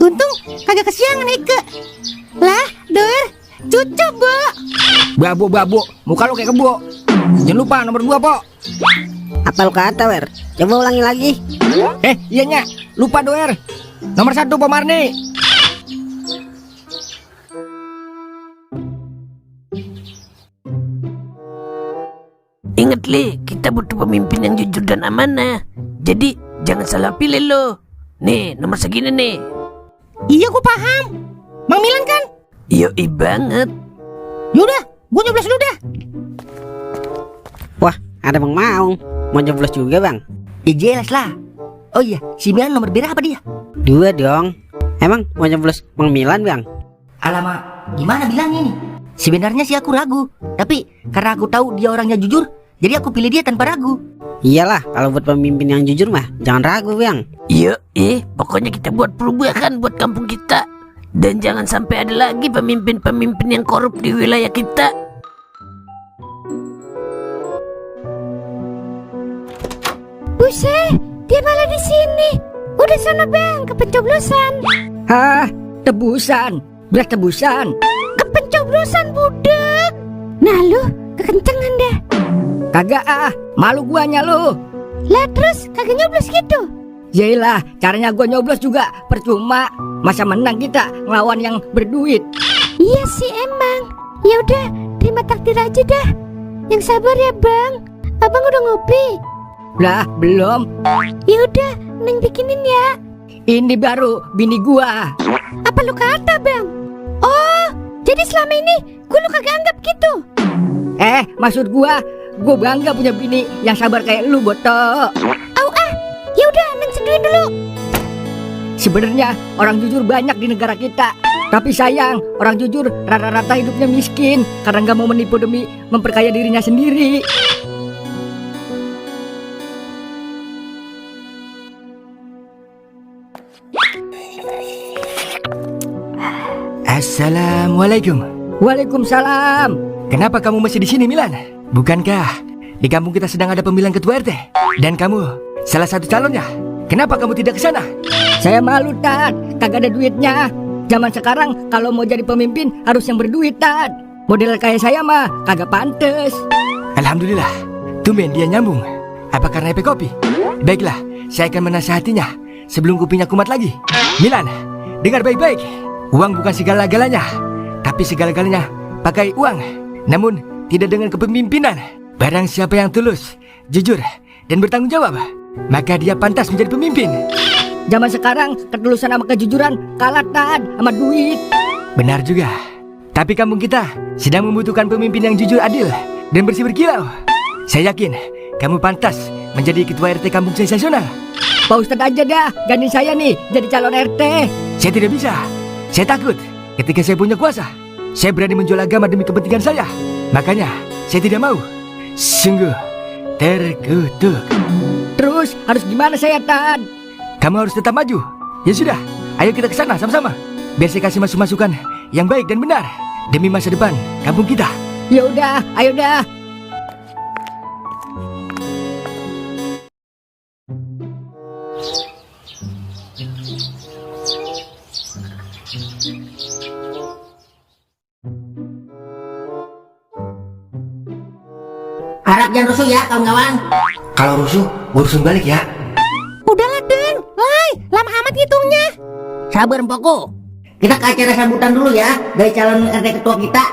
Untung kagak kesiangan Eke. Lah, Dor, cucuk, Bu. Babo, muka lu kayak kebo. Jangan lupa nomor 2, Po. Apa lu kata Wer? Coba ulangi lagi. Iya, Nyak. Lupa, Duer. Nomor 1, Po Marni. Ingat, Li, kita butuh pemimpin yang jujur dan amanah. Jadi jangan salah pilih lo. Nih, nomor segini nih. Iya, gua paham. Mang Milan kan? Yoi banget. Yaudah, gua nyoblos dulu dah. Wah, ada Bang Maung. Mau nyoblos juga Bang? Jelas lah. Oh iya, si Milan nomor berapa dia? 2 dong. Emang mau nyoblos Bang Milan Bang? Alamak, gimana bilangnya nih? Sebenarnya sih aku ragu, tapi karena aku tahu dia orangnya jujur, jadi aku pilih dia tanpa ragu. Iyalah, kalau buat pemimpin yang jujur mah jangan ragu Bang. Yoi, pokoknya kita buat perubahan buat kampung kita. Dan jangan sampai ada lagi pemimpin-pemimpin yang korup di wilayah kita. Buset, dia malah di sini. Udah sana Bang, ke pencoblosan. Hah, tebusan. Beras tebusan. Ke pencoblosan budak. Nah lu, kekencengan dah. Kagak malu guanya lu. Lah terus kagak nyoblos gitu. Yaelah, caranya gua nyoblos juga percuma. Masa menang kita ngelawan yang berduit. Iya sih emang. Ya udah, terima takdir aja dah. Yang sabar ya Bang. Abang udah ngopi? Lah, belum. Ya udah, Neng bikinin ya. Ini baru bini gua. Apa lu kata Bang? Oh, jadi selama ini gua lu kagak anggap gitu. Maksud gua bangga punya bini yang sabar kayak lu, Boto. Ya udah, Neng seduhin dulu. Sebenarnya orang jujur banyak di negara kita. Tapi sayang, orang jujur rata-rata hidupnya miskin karena nggak mau menipu demi memperkaya dirinya sendiri. Assalamualaikum. Waalaikumsalam. Kenapa kamu masih di sini, Milan? Bukankah di kampung kita sedang ada pemilihan ketua RT? Dan kamu salah satu calonnya. Kenapa kamu tidak ke sana? Saya malu, Tad. Kagak ada duitnya. Zaman sekarang kalau mau jadi pemimpin harus yang berduit, Tad. Model kayak saya mah kagak pantes. Alhamdulillah, tumben dia nyambung. Apa karena EP kopi? Baiklah, saya akan menasihatinya sebelum kupinya kumat lagi. Milan, dengar baik-baik. Uang bukan segala-galanya, tapi segala-galanya pakai uang. Namun, tidak dengan kepemimpinan. Barang siapa yang tulus, jujur, dan bertanggung jawab, maka dia pantas menjadi pemimpin. Zaman sekarang ketulusan sama kejujuran kalah, Tad, sama duit. Benar juga. Tapi kampung kita sedang membutuhkan pemimpin yang jujur, adil, dan bersih berkilau. Saya yakin kamu pantas menjadi ketua RT kampung sensasional. Pak Ustadz aja dah gantiin saya nih jadi calon RT. Saya tidak bisa. Saya takut ketika saya punya kuasa. Saya berani menjual agama demi kepentingan saya. Makanya saya tidak mau. Sungguh terkutuk. Terus harus gimana saya, Tad? Kamu harus tetap maju. Ya sudah, ayo kita ke sana sama-sama. Biar saya kasih masukan yang baik dan benar demi masa depan kampung kita. Ya udah, ayo dah. Harap jangan rusuh ya kawan-kawan. Kalau rusuh, gue rusuh balik ya. Udahlah Den, Lai, lama amat ngitungnya. Sabar Mpoko. Kita ke acara sambutan dulu ya dari calon RT ketua kita.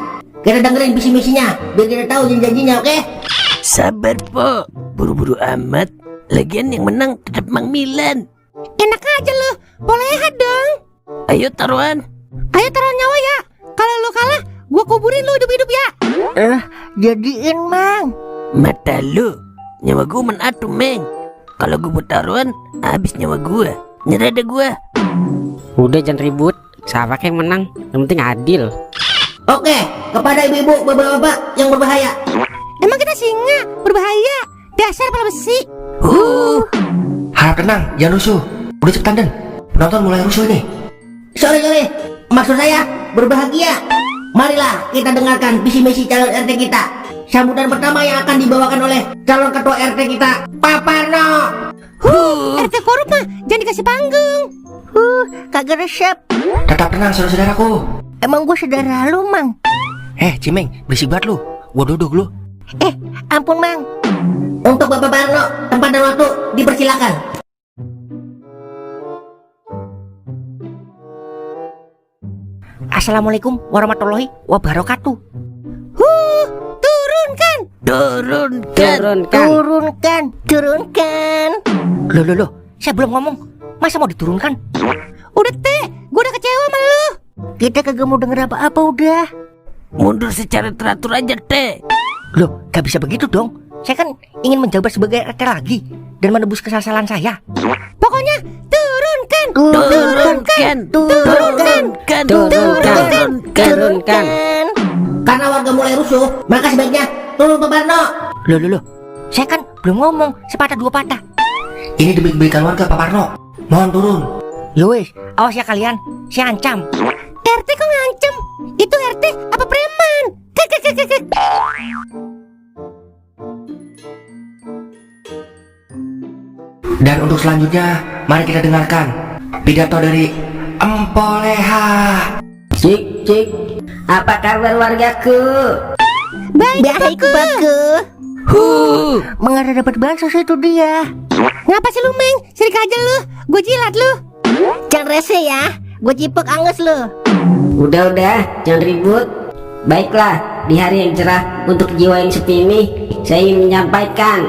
Kita dengerin visi misinya biar kita tahu janji-janjinya, oke? Sabar, Po. Buru-buru amat. Lagian yang menang tetap Mang Milan. Enak aja lo, bolehan dong. Ayo taruhan. Ayo taruh nyawa ya. Kalau lo kalah, gua kuburin lo hidup-hidup ya. Jadiin Mang. Mata lu. Nyawa gue menatu, Meng. Kalau gue buat taruhan, habis nyawa gue. Nyerah deh gue. Udah jangan ribut. Siapa yang menang? Yang penting adil. Oke, kepada ibu-ibu, bapak-bapak yang berbahaya. Emang kita singa berbahaya? Dasar kepala besi. Harap tenang, jangan rusuh. Udah cepetan Den, penonton mulai rusuh ini. Sorry, maksud saya berbahagia. Marilah kita dengarkan visi misi calon RT kita. Sambutan pertama yang akan dibawakan oleh calon ketua RT kita, Pak Parno. RT korup mah jangan dikasih panggung. Kagak resep. Tetap tenang saudara-saudaraku. Emang gue saudara lu, Mang? Cimeng, berisik banget lu. Gua duduk lu. Ampun, Mang. Untuk Bapak Parno, tempat dan waktu dipersilakan. Assalamualaikum warahmatullahi wabarakatuh. Turunkan. Loh, saya belum ngomong. Masa mau diturunkan? Udah teh, gue udah kecewa sama lu. Kita kagak mau denger apa-apa udah. Mundur secara teratur aja, Teh. Loh, gak bisa begitu dong. Saya kan ingin menjabat sebagai RT lagi dan menebus kesalahan saya. Pokoknya turunkan. Karena warga mulai rusuh, maka sebaiknya turun Pak Parno. Loh. Saya kan belum ngomong sepatah dua patah. Ini demi kebaikan warga Pak Parno. Mohon turun. Yowes, awas ya kalian. Saya ancam. RT kok ngancam? Itu RT apa preman? Dan untuk selanjutnya, mari kita dengarkan pidato dari Empoleha. Cik, apa kabar wargaku? Baik, Baku. Mengarah dapat bansos itu dia. Ngapa sih lu, Meng? Sirik aja lu. Gue jilat lu. Jangan rese ya. Gue cipok angus lu. Udah, jangan ribut. Baiklah, di hari yang cerah untuk jiwa yang sepi ini, saya ingin menyampaikan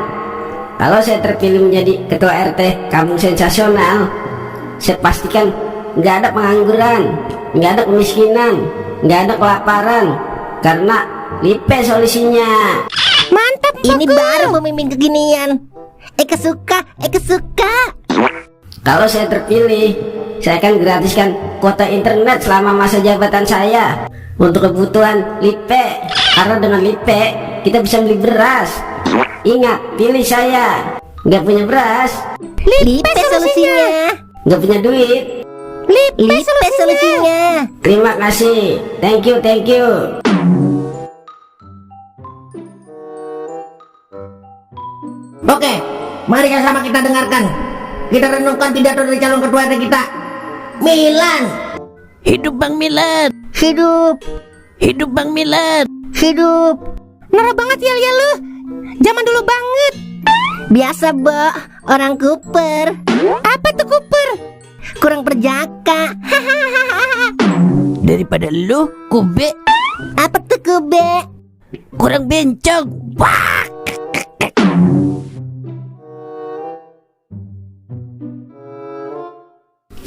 kalau saya terpilih menjadi ketua RT kampung sensasional, saya pastikan nggak ada pengangguran, nggak ada kemiskinan, nggak ada kelaparan, karena Lipe solusinya. Mantap, ini baru pemimpin kekinian. Eke suka. Kalau saya terpilih, saya akan gratiskan kuota internet selama masa jabatan saya untuk kebutuhan Lipe. Karena dengan Lipe kita bisa beli beras. Ingat, pilih saya. Nggak punya beras, Lipe solusinya. nggak punya duit, Lipe solusinya. Terima kasih. Thank you, thank you. Oke, mari sama kita dengarkan. Kita renungkan pidato dari calon ketua RT kita, Milan. Hidup Bang Milan. Hidup, Hidup Bang Milan. hidup. Norak banget ya lu. Zaman dulu banget. Biasa, Bo. Orang Cooper. Apa tuh Cooper? Kurang perjaka. Daripada lu, Kube, Apa tuh Kube? kurang bencong. Wah.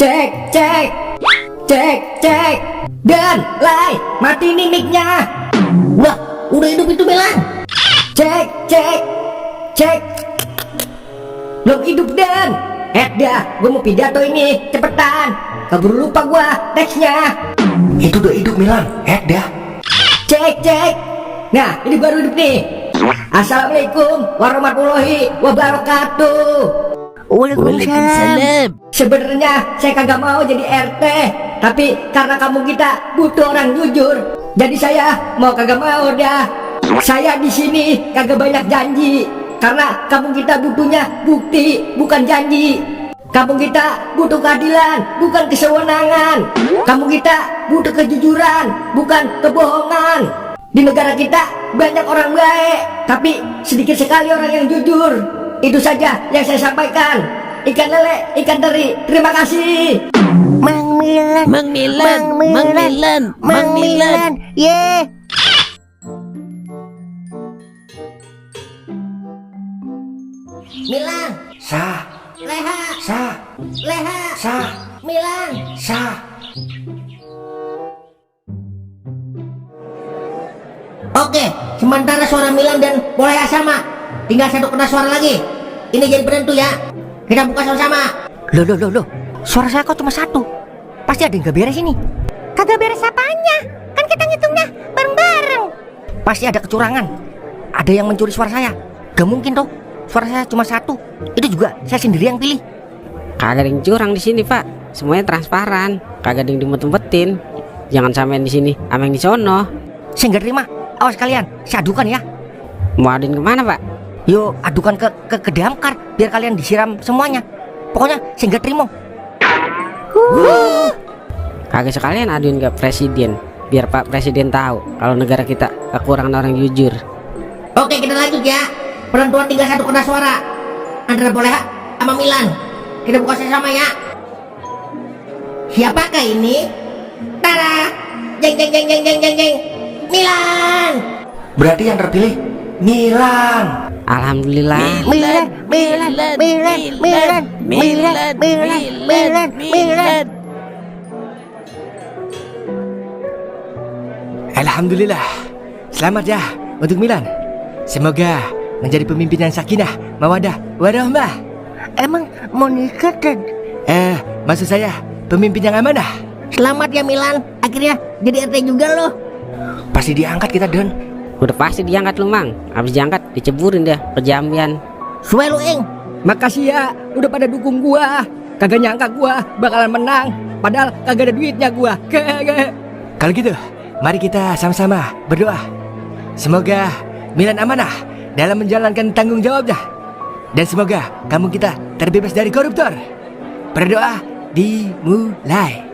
Cek, cek, cek, cek. Dan, Lai, mati nih mic-nya. Wah, udah hidup itu Milan. Cek, cek, cek. Belum hidup Dan. Dah, gue mau pidato ini, cepetan. Keburu lupa gue teksnya. Itu udah hidup Milan, dah. Cek, cek. Nah, ini baru hidup nih. Assalamualaikum warahmatullahi wabarakatuh. Waalaikumsalam. Sebenarnya saya kagak mau jadi RT, tapi karena kamu kita butuh orang jujur, jadi saya mau kagak mau dah. Saya di sini kagak banyak janji, karena kampung kita butuhnya bukti, bukan janji. Kampung kita butuh keadilan, bukan kesewenangan. Kampung kita butuh kejujuran, bukan kebohongan. Di negara kita banyak orang baik, tapi sedikit sekali orang yang jujur. Itu saja yang saya sampaikan. Ikan lele, ikan teri, terima kasih. Mang Milan. Mang Milan. Mang Milan. Mang Milan. Ye. Milan, Sah, Leha, sah, Leha, sah, Milan. sah. Oke, sementara suara Milan dan Leha sama. Tinggal satu kena suara lagi. Ini jadi penentu ya. Kita buka sama-sama. Loh. Suara saya kok cuma satu? Pasti ada yang gak beres ini. Kagak beres apanya? Kan kita ngitungnya bareng-bareng. Pasti ada kecurangan. Ada yang mencuri suara saya. Gak mungkin toh. Suara saya cuma satu. Itu juga saya sendiri yang pilih. Kagak ada yang curang di sini, Pak. Semuanya transparan. Kagak ada yang dimut-mutin. Jangan sampein di sini, sama yang di sono. Saya nggak terima. Awas kalian, saya adukan ya. Mau aduin kemana, Pak? Yuk adukan ke damkar biar kalian disiram semuanya. Pokoknya saya nggak terima. Kagak sekalian aduin ke presiden, biar Pak Presiden tahu kalau negara kita kekurangan orang jujur. Oke, kita lanjut ya. Penentuan tinggal satu kena suara antara Leha sama Milan. Kita buka sama ya. Siapakah ini? Tada! Jeng jeng jeng jeng jeng jeng jeng. Milan. Berarti yang terpilih Milan. Alhamdulillah. Milan. Alhamdulillah. Selamat ya untuk Milan. Semoga menjadi pemimpin yang sakinah, mawadah, warahmah. Emang mau nikah, Dad? Maksud saya pemimpin yang amanah. Selamat ya Milan. Akhirnya jadi RT juga loh. Pasti diangkat kita, Don. Udah pasti diangkat lu, Mang. Habis diangkat diceburin dah ke jambian. Suwe lu, Ing. Makasih ya, udah pada dukung gua. Kagak nyangka gua bakalan menang. Padahal kagak ada duitnya gua. Kalau gitu, mari kita sama-sama berdoa. Semoga Milan amanah dalam menjalankan tanggung jawabnya. Dan semoga kampung kita terbebas dari koruptor. Berdoa dimulai.